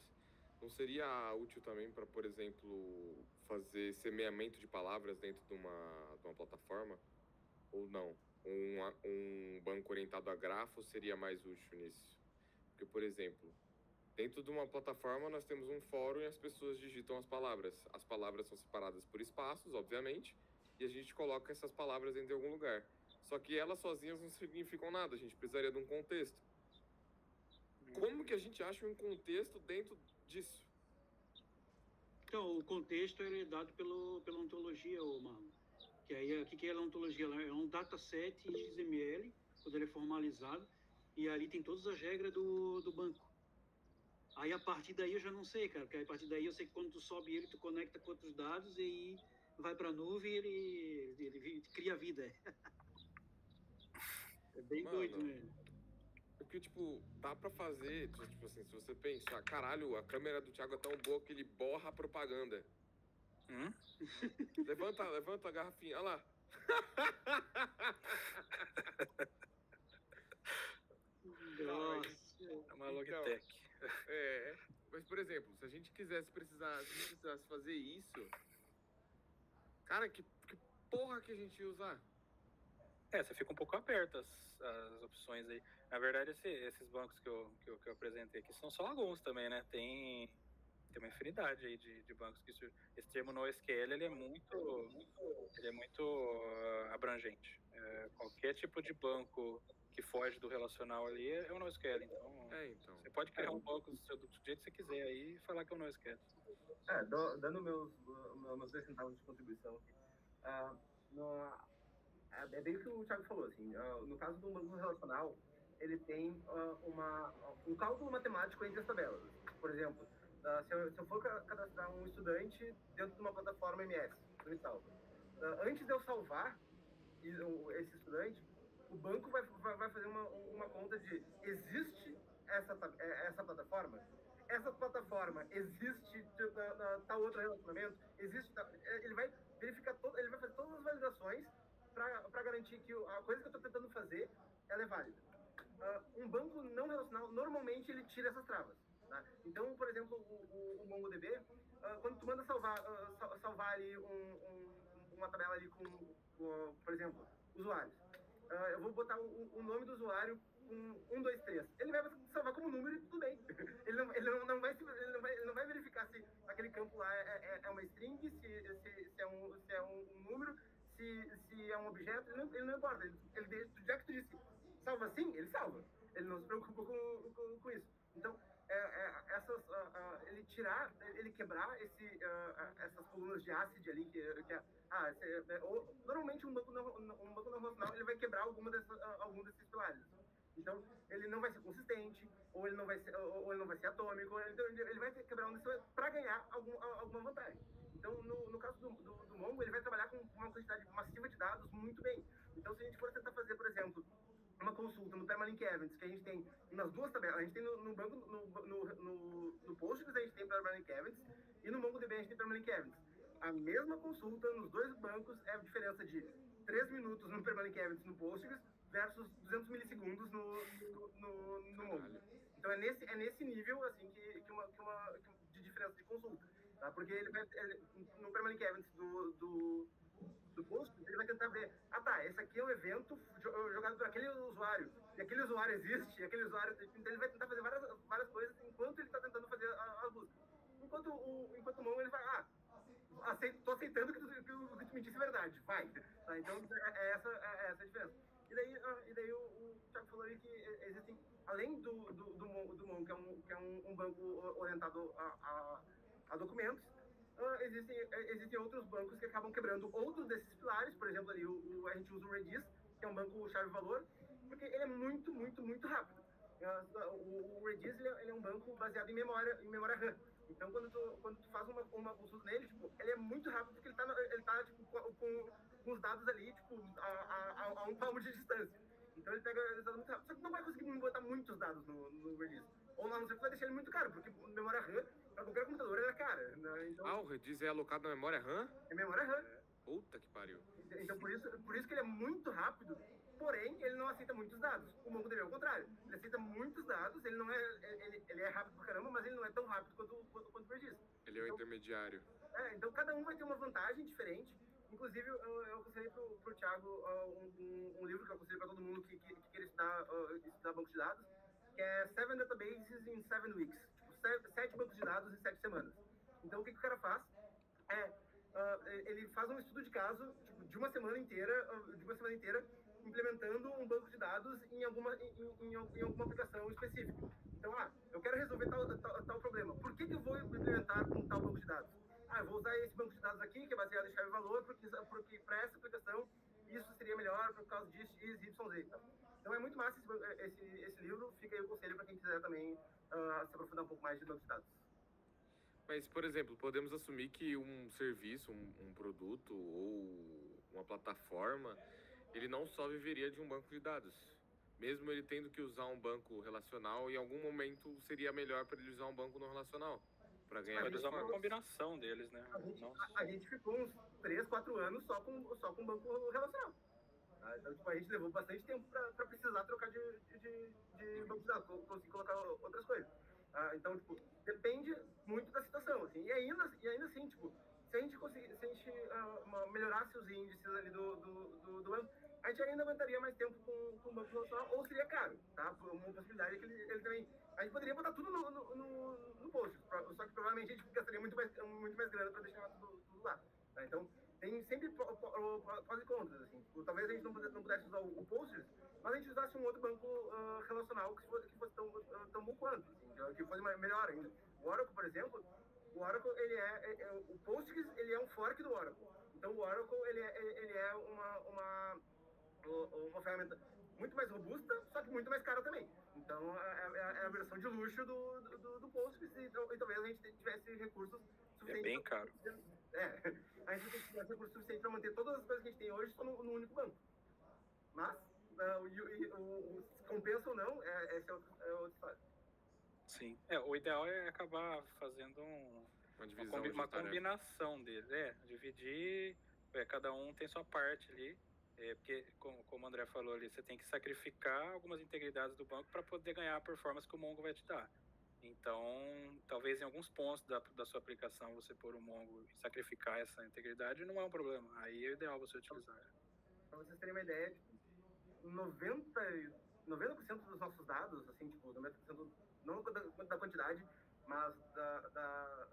não seria útil também para, por exemplo, fazer semeamento de palavras dentro de uma plataforma? Ou não? Um banco orientado a grafos seria mais útil nisso? Porque, por exemplo, dentro de uma plataforma nós temos um fórum e as pessoas digitam as palavras. As palavras são separadas por espaços, obviamente, e a gente coloca essas palavras dentro de algum lugar. Só que elas sozinhas não significam nada, a gente precisaria de um contexto. Como que a gente acha um contexto dentro disso? Então, o contexto ele é dado pela ontologia, Marlon. Que aí, o que é a ontologia? É um dataset em XML, quando ele é formalizado, e ali tem todas as regras do banco. Aí, a partir daí, eu já não sei, cara, porque a partir daí eu sei que quando tu sobe ele, tu conecta com outros dados e aí vai para a nuvem e ele cria vida. É bem doido Mano, mesmo. porque, tipo, dá pra fazer, tipo assim, se você pensar, caralho, a câmera do Thiago é tão boa que ele borra a propaganda. Levanta a garrafinha, olha lá. Nossa. É uma Logitech. Mas, por exemplo, se a gente precisasse fazer isso, cara, que porra que a gente ia usar? Você fica um pouco aberto as opções aí. Na verdade, esses bancos que eu apresentei aqui são só alguns também, né? Tem uma infinidade aí de bancos que esse termo NoSQL ele é muito abrangente. Qualquer tipo de banco que foge do relacional ali é um NoSQL. Então, você pode criar um banco do jeito que você quiser aí e falar que é um NoSQL. Dando meus 2 centavos de contribuição aqui. É bem o que o Thiago falou, assim, no caso do banco relacional, ele tem um cálculo matemático entre as tabelas. Por exemplo, se eu for cadastrar um estudante dentro de uma plataforma MS, eu me salvo. Antes de eu salvar esse estudante, o banco vai fazer uma conta de existe essa plataforma? Essa plataforma existe tal outro relacionamento? Ele vai verificar ele vai fazer todas as validações para garantir que a coisa que eu estou tentando fazer ela é válida. Um banco não relacional, normalmente ele tira essas travas. Tá? Então, por exemplo, o MongoDB, quando tu manda salvar ali uma tabela ali com, por exemplo, usuários, eu vou botar o nome do usuário com 1, 2, 3. Ele vai salvar como número e tudo bem. Ele não vai verificar se aquele campo lá é uma string, se é um número, se é um objeto. Ele não importa. Já que tu disse salva sim, ele salva. Ele não se preocupa com isso. Então, ele quebrar essas colunas de ACID ali, normalmente um banco não relacional ele vai quebrar algum desses pilares. Então, ele não vai ser consistente, ou ele não vai ser atômico, então ele vai quebrar um desses para ganhar alguma vantagem. Então, no caso do Mongo, ele vai trabalhar com uma quantidade massiva de dados muito bem. Então, se a gente for tentar fazer, por exemplo, uma consulta no Permalink Events, que a gente tem nas duas tabelas, a gente tem no banco, no Postgres a gente tem Permalink Events, e no MongoDB a gente tem Permalink Events. A mesma consulta nos dois bancos é a diferença de 3 minutos no Permalink Events no Postgres versus 200 milissegundos no Mongo. Então é nesse nível assim de diferença de consulta, tá? Porque no Permalink Events do Postgres, ele vai tentar ver, esse aqui é um evento jogado por aquele usuário, e aquele usuário existe, então ele vai tentar fazer várias coisas enquanto ele está tentando fazer a busca. Enquanto o Mongo, ele vai, tô aceitando que o que tu me disse é verdade, vai. Tá? Então, é essa a diferença. E daí o Thiago falou aí que existem, além do Mon, que é um banco orientado a documentos, existem outros bancos que acabam quebrando outros desses pilares. Por exemplo, ali a gente usa o Redis, que é um banco chave-valor, porque ele é muito, muito, muito rápido. O Redis ele é um banco baseado em memória RAM. Então, quando tu faz uma consulta nele, tipo, ele é muito rápido porque ele tá tipo, com os dados ali, tipo, a um palmo de distância. Então, ele pega os dados muito rápido. Só que não vai conseguir botar muitos dados no Redis. Ou não sei que vai deixar ele muito caro, porque memória RAM, para qualquer computador, ele é cara. Né? Então, o Redis é alocado na memória RAM? É memória RAM. Puta que pariu. Então, por isso que ele é muito rápido, porém, ele não aceita muitos dados. O MongoDB é o contrário. Ele aceita muitos dados, ele não ele é rápido pra caramba, mas ele não é tão rápido quanto o Redis. Ele é o intermediário. Então cada um vai ter uma vantagem diferente. Inclusive, eu aconselhei pro Thiago um livro que eu aconselho para todo mundo que quer estudar banco de dados, que é 7 Databases in 7 Weeks. Tipo, 7 bancos de dados em 7 semanas. Então, o que o cara faz? Ele faz um estudo de caso, tipo, de uma semana inteira, implementando um banco de dados em alguma aplicação específica. Então, eu quero resolver tal problema. Por que eu vou implementar um tal banco de dados? Eu vou usar esse banco de dados aqui, que é baseado em chave-valor, porque para essa aplicação isso seria melhor por causa disso, X, Y, Z. Então, é muito massa esse livro. Fica aí o conselho para quem quiser também se aprofundar um pouco mais de banco de dados. Mas, por exemplo, podemos assumir que um serviço, um produto ou uma plataforma, ele não só viveria de um banco de dados. Mesmo ele tendo que usar um banco relacional, em algum momento seria melhor para ele usar um banco não relacional, para ganhar Pode usar uma performance. combinação deles, né? A gente ficou uns 3, 4 anos só com banco relacional. Então, tipo, a gente levou bastante tempo para precisar trocar de banco de dados, conseguir colocar outras coisas. Então, tipo, depende muito da situação, assim. E ainda assim, tipo, se a gente melhorasse os índices ali do banco, a gente ainda aguentaria mais tempo com o banco relacional, ou seria caro, tá? Uma possibilidade é que ele também... A gente poderia botar tudo no post, só que provavelmente a gente gastaria muito mais grana para deixar tudo lá. Tá? Então, tem sempre prós e contras, assim. Tipo, talvez a gente não pudesse usar o Postgres, mas a gente usasse um outro banco relacional que fosse tão bom quanto, assim, que fosse melhor ainda. O Oracle, por exemplo, o Postgres, ele é um fork do Oracle. Então, o Oracle, ele é uma ferramenta muito mais robusta, só que muito mais cara também. Então, é a versão de luxo do Postgres, e talvez a gente tivesse recursos suficientes. É bem caro. A gente tivesse recursos suficientes para manter todas as coisas que a gente tem hoje só no único banco. Mas, compensa ou não, essa é outra história. Sim. O ideal é acabar fazendo uma combinação deles. Dividir, cada um tem sua parte ali. Porque, como o André falou ali, você tem que sacrificar algumas integridades do banco para poder ganhar a performance que o Mongo vai te dar. Então, talvez em alguns pontos da sua aplicação você pôr o Mongo e sacrificar essa integridade não é um problema. Aí é ideal você utilizar. Para vocês terem uma ideia, 90% dos nossos dados, assim, tipo, 90%, não da quantidade, mas da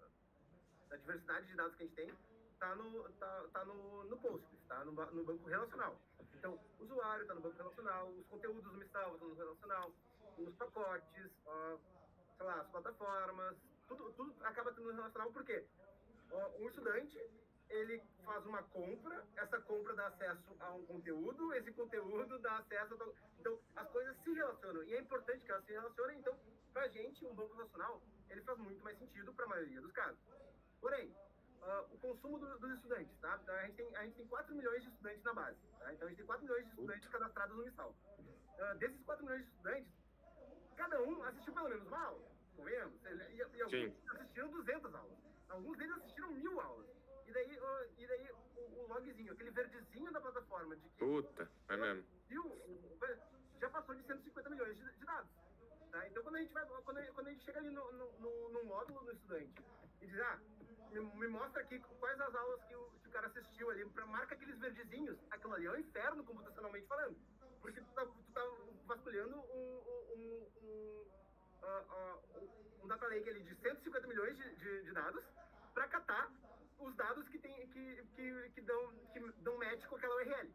diversidade de dados que a gente tem, tá no Postgres, tá no banco relacional. Então, o usuário está no banco relacional, os conteúdos do Mistral estão no relacional, os pacotes, sei lá, as plataformas, tudo acaba tendo no relacional, por quê? Um estudante, ele faz uma compra, essa compra dá acesso a um conteúdo, esse conteúdo dá acesso a... Então, as coisas se relacionam, e é importante que elas se relacionem. Então, pra gente, um banco relacional, ele faz muito mais sentido para a maioria dos casos. Porém, o consumo dos estudantes, tá? A gente tem 4 milhões de estudantes na base, tá? Então, a gente tem 4 milhões de estudantes cadastrados no Mistral. Desses 4 milhões de estudantes, cada um assistiu pelo menos uma aula, convenhamos? E alguns assistiram 200 aulas. Alguns deles assistiram 1000 aulas. E daí o logzinho, aquele verdezinho da plataforma de que... Puta, é mesmo. Já passou de 150 milhões de dados. Tá? Então, quando a gente chega ali no módulo do estudante e diz, me mostra aqui quais as aulas que o cara assistiu ali, marca aqueles verdezinhos, aquilo ali é um inferno computacionalmente falando. Porque tu tá vasculhando um data lake ali de 150 milhões de dados para catar os dados que dão match com aquela URL.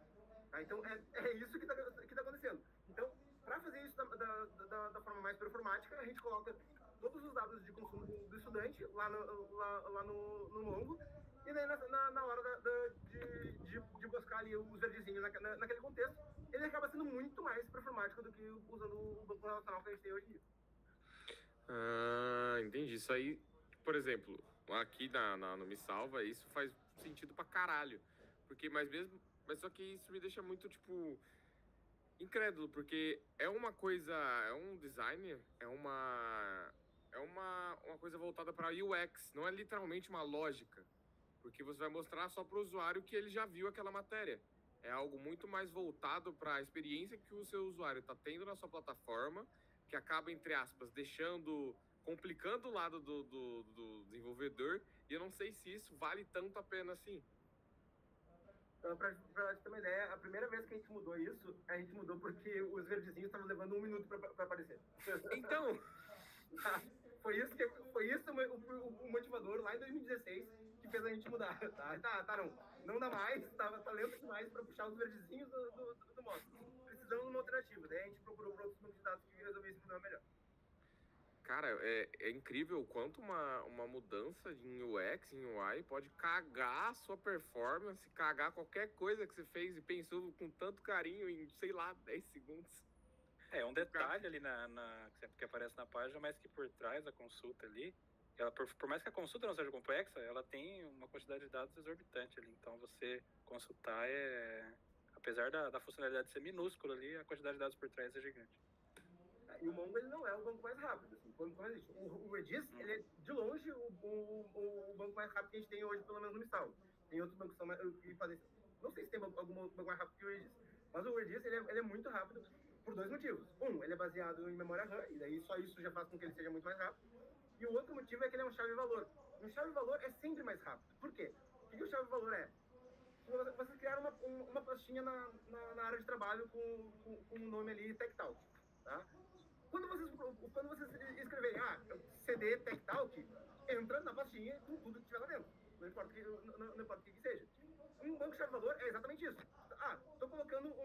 Tá? Então, é isso que tá acontecendo. Então, para fazer isso da forma mais performática, a gente coloca todos os dados de consumo do estudante lá no Mongo, e daí na hora de buscar ali os verdezinhos naquele contexto, ele acaba sendo muito mais performático do que usando o banco relacional que a gente tem hoje em dia. Ah, entendi. Isso aí, por exemplo, aqui no Me Salva, isso faz sentido pra caralho. Mas só que isso me deixa muito, tipo, incrédulo, porque é uma coisa, é um design, é uma coisa voltada para UX, não é literalmente uma lógica, porque você vai mostrar só para o usuário que ele já viu aquela matéria. É algo muito mais voltado para a experiência que o seu usuário está tendo na sua plataforma, que acaba, entre aspas, complicando o lado do desenvolvedor, e eu não sei se isso vale tanto a pena assim. Pra ter uma ideia, a primeira vez que a gente mudou porque os verdezinhos estavam levando 1 minuto pra aparecer. Então, foi isso o motivador lá em 2016 que fez a gente mudar. Não dá mais, tá lento demais pra puxar os verdezinhos do modo. Precisamos de uma alternativa. Daí a gente procurou por outros bancos de dados que resolvessem esse problema melhor. cara, é incrível o quanto uma mudança em UX, em UI, pode cagar a sua performance, cagar qualquer coisa que você fez e pensou com tanto carinho em, sei lá, 10 segundos. É um detalhe ali que aparece na página, mas que por trás da consulta ali, ela, por mais que a consulta não seja complexa, ela tem uma quantidade de dados exorbitante ali. Então você consultar apesar da funcionalidade ser minúscula ali, a quantidade de dados por trás é gigante. E o Mongo, ele não é o banco mais rápido. Assim, o Redis, ele é de longe o banco mais rápido que a gente tem hoje, pelo menos no Mistral. Tem outros bancos que fazem isso. Não sei se tem algum banco mais rápido que o Redis. Mas o Redis, ele é muito rápido por 2 motivos. Ele é baseado em memória RAM, e daí só isso já faz com que ele seja muito mais rápido. E o outro motivo é que ele é um chave-valor. Um chave-valor é sempre mais rápido. Por quê? O que o chave-valor é? Vocês criaram uma pastinha na área de trabalho com o nome ali TechTalk, tá? Quando vocês escreverem CD TechTalk, entra na pastinha com tudo que tiver lá dentro. Não importa o que seja. Um banco chave-valor é exatamente isso. Estou colocando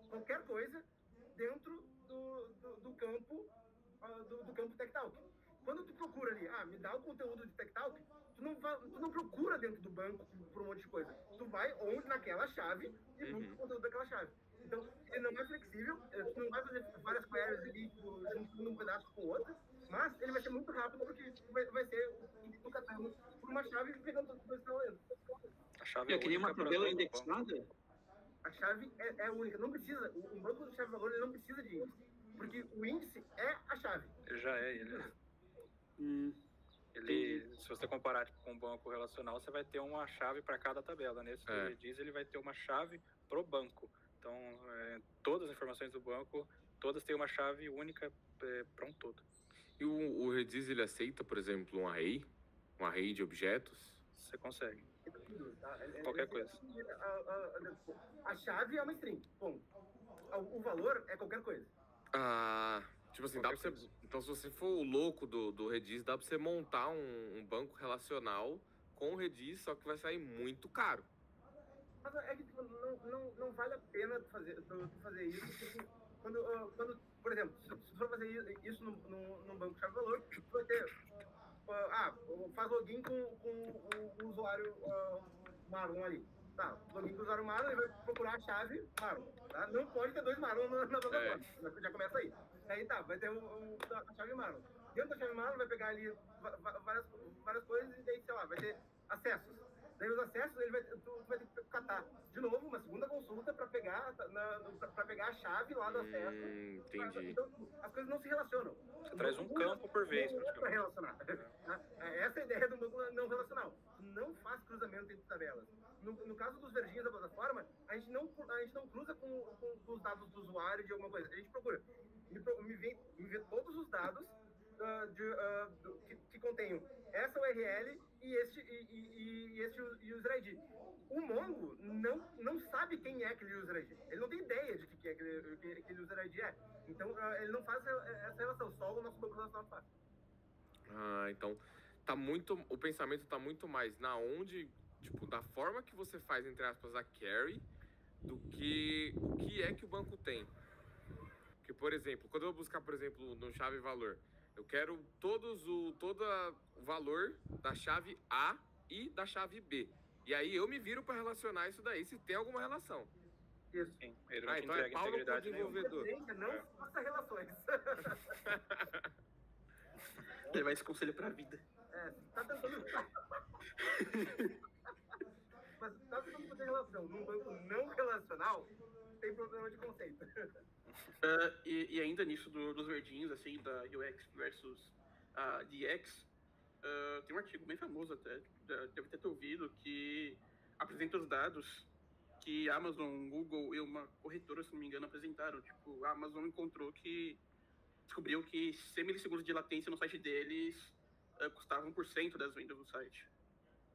qualquer coisa dentro do campo TechTalk. Quando tu procura ali, me dá o conteúdo de TechTalk, tu não procura dentro do banco por um monte de coisa. Tu vai onde naquela chave e busca o conteúdo daquela chave. Então, ele não é flexível, tu não vai fazer várias queries ali, juntando um pedaço com o outro, mas ele vai ser muito rápido porque vai ser tu catando por uma chave e pegando todas as coisas que estão lendo. A chave É que nem uma tabela indexada? A chave é única, não precisa, um banco de chave-valor ele não precisa de índice, porque o índice é a chave. Ele já é, se você comparar com um banco relacional, você vai ter uma chave para cada tabela. Nesse do Redis, ele vai ter uma chave pro banco. Então, todas as informações do banco, todas têm uma chave única para um todo. E o Redis, ele aceita, por exemplo, um array de objetos? Você consegue. Tá? Qualquer coisa. A chave é uma string, bom. O valor é qualquer coisa. Tipo assim, dá pra você... Então, se você for o louco do Redis, dá pra você montar um banco relacional com o Redis, só que vai sair muito caro. Mas é que tipo, não vale a pena tu fazer isso, porque quando por exemplo, se tu for fazer isso num banco chave-valor, tu vai ter... faz login com o usuário Marlon ali. Tá, login com o usuário Marlon, ele vai procurar a chave Marlon. Tá? Não pode ter 2 Marlon na plataforma. Já começa aí. Aí vai ter a chave Marlon. Dentro da chave Marlon vai pegar ali várias coisas e daí, sei lá, vai ter acessos. Daí os acessos, tu vai ter que catar de novo uma segunda consulta para pegar a chave lá do acesso. Entendi. Então, as coisas não se relacionam. Você traz um campo por vez. Para relacionar. Essa é a ideia do banco não relacional. Não faz cruzamento entre tabelas. No caso dos verdinhos da plataforma, a gente não cruza com os dados do usuário de alguma coisa. A gente procura. Me vê todos os dados que contenham essa URL e este user ID. O Mongo não sabe quem é aquele user ID. Ele não tem ideia de que aquele user ID é. Então, ele não faz essa relação. Só o nosso banco relacional faz. Então... o pensamento tá muito mais na onde, tipo, da forma que você faz, entre aspas, a carry, do que o que é que o banco tem. Porque, por exemplo, quando eu vou buscar, por exemplo, no chave valor, eu quero todo o valor da chave A e da chave B. E aí eu me viro para relacionar isso daí, se tem alguma relação. Isso. Sim, ele não te Então é entrega pau no cu integridade nenhuma. desenvolvedor. Não faça relações. Levar esse conselho pra vida. Tá tentando. Mas tá tentando fazer relação num banco não relacional, tem problema de conceito. E ainda nisso dos verdinhos, assim, da UX versus a DX, tem um artigo bem famoso até, deve ter ouvido, que apresenta os dados que Amazon, Google e uma corretora, se não me engano, apresentaram. Tipo, a Amazon descobriu que 100 milissegundos de latência no site deles custavam 1% das vendas do site.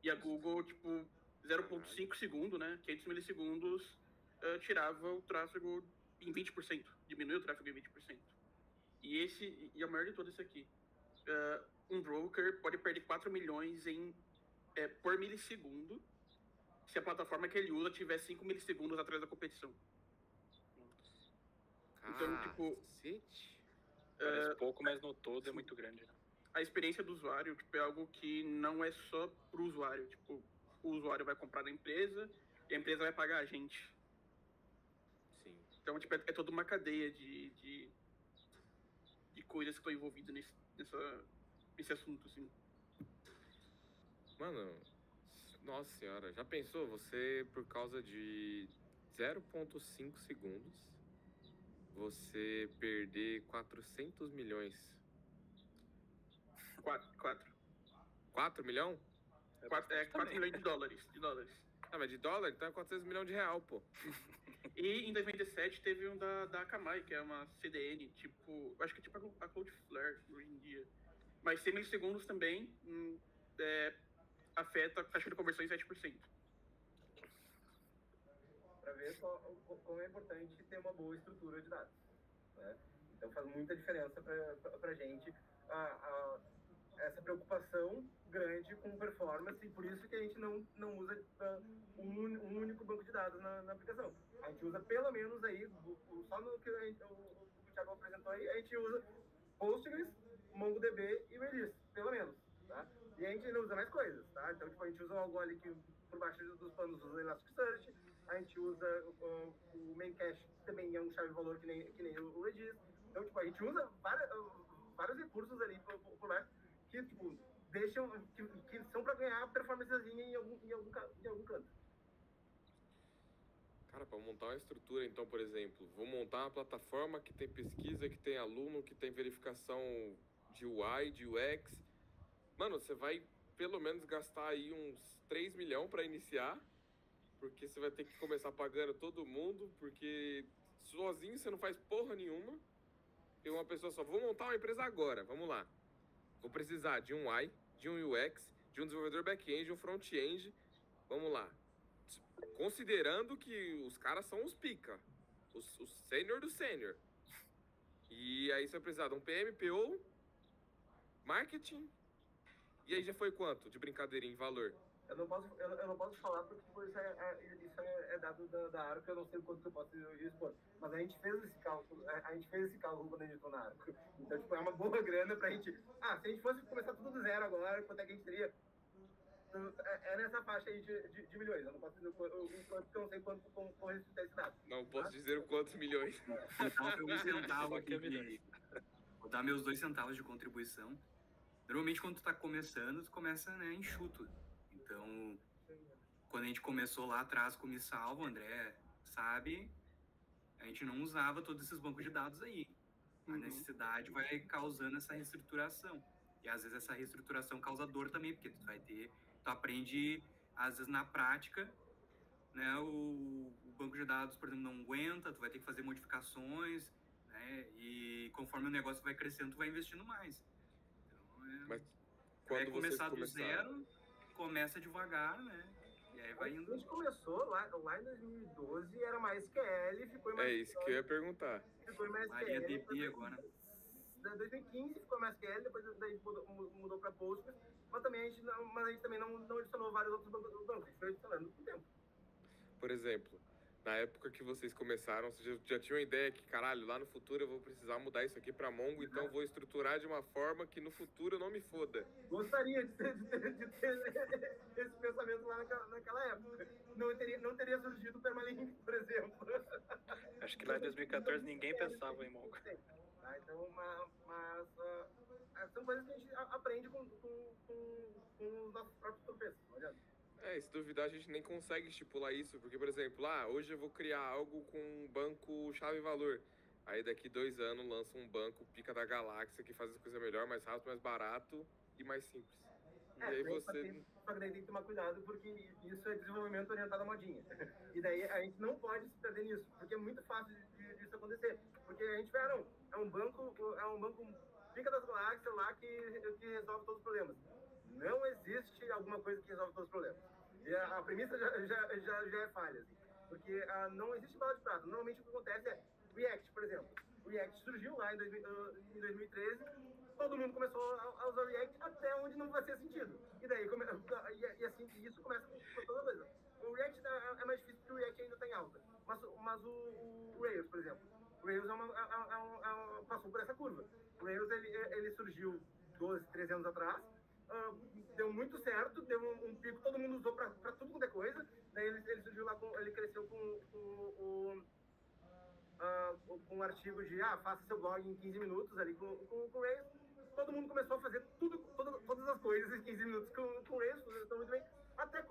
E a Google, tipo, 0,5 segundo, né, 500 milissegundos, tirava o tráfego em 20%, diminuiu o tráfego em 20%. E a maior de todas isso aqui, um broker pode perder 4 milhões por milissegundo se a plataforma que ele usa tiver 5 milissegundos atrás da competição. Então, tipo... Cacete. Parece pouco, mas no todo é muito grande. Né? A experiência do usuário, tipo, é algo que não é só pro usuário. Tipo, o usuário vai comprar da empresa e a empresa vai pagar a gente. Sim. Então, tipo, é toda uma cadeia de coisas que estão envolvidas nesse assunto, assim. Mano, nossa senhora, já pensou você, por causa de 0,5 segundos, você perder 400 milhões? 4 milhões? 4 milhões de dólares. Ah, mas de dólar? Então é 400 milhões de real, pô. E em 2017 teve um da Akamai, que é uma CDN, tipo, acho que é tipo a Cloudflare hoje em dia. Mas 100 milissegundos também afeta a taxa de conversão em 7%. Para ver como é importante ter uma boa estrutura de dados. Né? Então faz muita diferença para a gente essa preocupação grande com performance, e por isso que a gente não usa um único banco de dados na aplicação. A gente usa pelo menos aí, só no que o Thiago apresentou aí, a gente usa Postgres, MongoDB e Redis, pelo menos. Tá? E a gente não usa mais coisas. Tá? Então, tipo, a gente usa algo ali que por baixo dos panos usa Elasticsearch, a gente usa o Memcache, que também é um chave-valor que nem o Redis. Então, tipo, a gente usa vários recursos ali por baixo que, tipo, deixam, que são para ganhar performancezinha em algum canto. Cara, para montar uma estrutura, então, por exemplo, vou montar uma plataforma que tem pesquisa, que tem aluno, que tem verificação de UI, de UX. Mano, você vai pelo menos gastar aí uns 3 milhões para iniciar, porque você vai ter que começar pagando todo mundo, porque sozinho você não faz porra nenhuma. Tem uma pessoa só, vou montar uma empresa agora, vamos lá. Vou precisar de um UI, de um UX, de um desenvolvedor back-end, de um front-end. Vamos lá. Considerando que os caras são os pica, os sênior do sênior. E aí você vai precisar de um PM, PO, marketing. E aí já foi quanto de brincadeirinha em valor? Eu não posso falar porque tipo, isso é dado da Arco, eu não sei o quanto eu posso expor. Mas a gente fez esse cálculo quando a gente entrou na Arco. Então, tipo, é uma boa grana pra gente... se a gente fosse começar tudo do zero agora, quanto é que a gente teria? É nessa faixa aí de milhões. Eu não posso dizer o quanto, porque eu não sei quanto com respeitar esse dado. Não posso dizer o quantos milhões. Então, eu um centavo aqui, vou dar meus 2 centavos de contribuição. Normalmente, quando tu tá começando, tu começa, né, enxuto. Então, quando a gente começou lá atrás com o MiSalvo, o André sabe, a gente não usava todos esses bancos de dados aí. A necessidade vai causando essa reestruturação. E às vezes essa reestruturação causa dor também, porque tu aprende, às vezes na prática, né, o banco de dados, por exemplo, não aguenta, tu vai ter que fazer modificações, né, e conforme o negócio vai crescendo, tu vai investindo mais. Então, Mas quando começar do começaram... zero, começa devagar, né? E aí vai indo. A gente começou lá em 2012, era mais SQL, ficou mais... É isso que eu ia perguntar. Ficou mais Maria SQL. DB agora. 2015 ficou MySQL, depois daí mudou para Postgres, mas a gente também não adicionou vários outros bancos, a gente foi adicionando com o tempo. Por exemplo, na época que vocês começaram, vocês já tinham a ideia que, caralho, lá no futuro eu vou precisar mudar isso aqui para Mongo, então vou estruturar de uma forma que no futuro eu não me foda. Gostaria de ter esse pensamento lá naquela época. Não teria surgido o Permalink, por exemplo. Acho que lá em 2014 ninguém pensava em Mongo. Tá, então, são coisas que a gente aprende com os nossos próprios tropeços, olha. Se duvidar, a gente nem consegue estipular isso, porque, por exemplo, hoje eu vou criar algo com um banco chave-valor. Aí daqui 2 anos lança um banco pica da galáxia que faz as coisas melhor, mais rápido, mais barato e mais simples. E aí você... Só que daí tem que tomar cuidado, porque isso é desenvolvimento orientado à modinha. E daí a gente não pode se perder nisso, porque é muito fácil disso acontecer. Porque a gente é um banco pica das galáxias lá que resolve todos os problemas. Não existe alguma coisa que resolve todos os problemas. E a premissa já é falha, assim, porque não existe bala de prata. Normalmente o que acontece é React, por exemplo. O React surgiu lá em 2013, todo mundo começou a usar React até onde não fazia sentido. E daí, assim, isso começa com toda coisa. O React é mais difícil porque o React ainda está em alta. Mas o Rails, por exemplo, o Rails passou por essa curva. O Rails ele surgiu 12, 13 anos atrás, deu muito certo, deu um pico, todo mundo usou para tudo quanto é coisa. Daí ele surgiu lá, ele cresceu com um artigo de faça seu blog em 15 minutos ali com o Rails. Todo mundo começou a fazer todas as coisas em 15 minutos com o Rails, funcionou muito bem, até que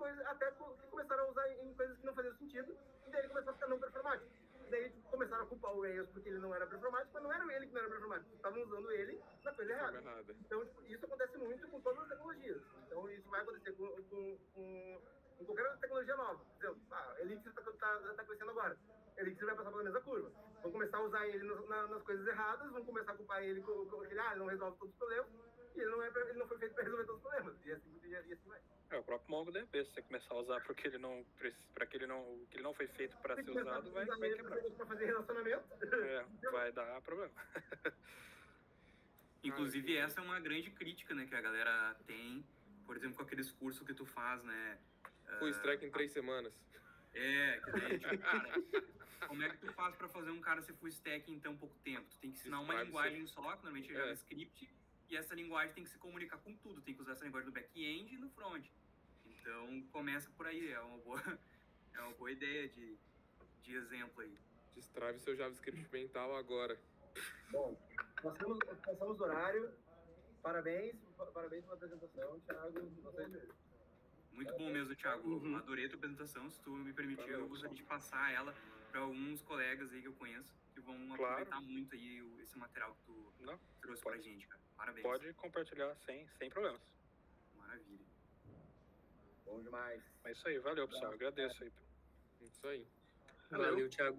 começaram a usar em coisas que não faziam sentido, e daí ele começou a ficar não performático. Daí começaram a culpar o Rails porque ele não era performático, mas não era ele que não era performático, estavam usando ele na coisa errada. Então, isso acontece muito com todas as tecnologias. Então, isso vai acontecer com qualquer tecnologia nova. Por exemplo, Elixir está crescendo agora. Elixir vai passar pela mesma curva. Vão começar a usar ele nas coisas erradas, vão começar a culpar ele porque ele não resolve todos os problemas, e ele não foi feito para resolver todos os problemas. E assim vai. O próprio MongoDB, se você começar a usar porque ele não foi feito para ser usado, vai quebrar. Para fazer relacionamento. Vai dar problema. Inclusive, essa é uma grande crítica, né, que a galera tem, por exemplo, com aqueles cursos que tu faz, né? Full stack em 3 semanas. Que daí, tipo, cara, como é que tu faz pra fazer um cara ser full stack em tão pouco tempo? Tu tem que ensinar uma linguagem só, que normalmente é JavaScript, e essa linguagem tem que se comunicar com tudo, tem que usar essa linguagem no back-end e no front. Então, começa por aí, é uma boa ideia de exemplo aí. Destrave seu JavaScript mental agora. Bom, passamos o horário. Parabéns pela apresentação, Thiago. Vocês mesmos. Muito bom mesmo, Thiago. Adorei a tua apresentação. Se tu me permitir, eu gostaria de passar ela para alguns colegas aí que eu conheço, que vão aproveitar muito aí esse material que tu trouxe pra gente, cara. Parabéns. Pode compartilhar sem problemas. Maravilha. Bom demais. É isso aí, valeu, pessoal. Agradeço aí. Isso aí. Valeu, Thiago.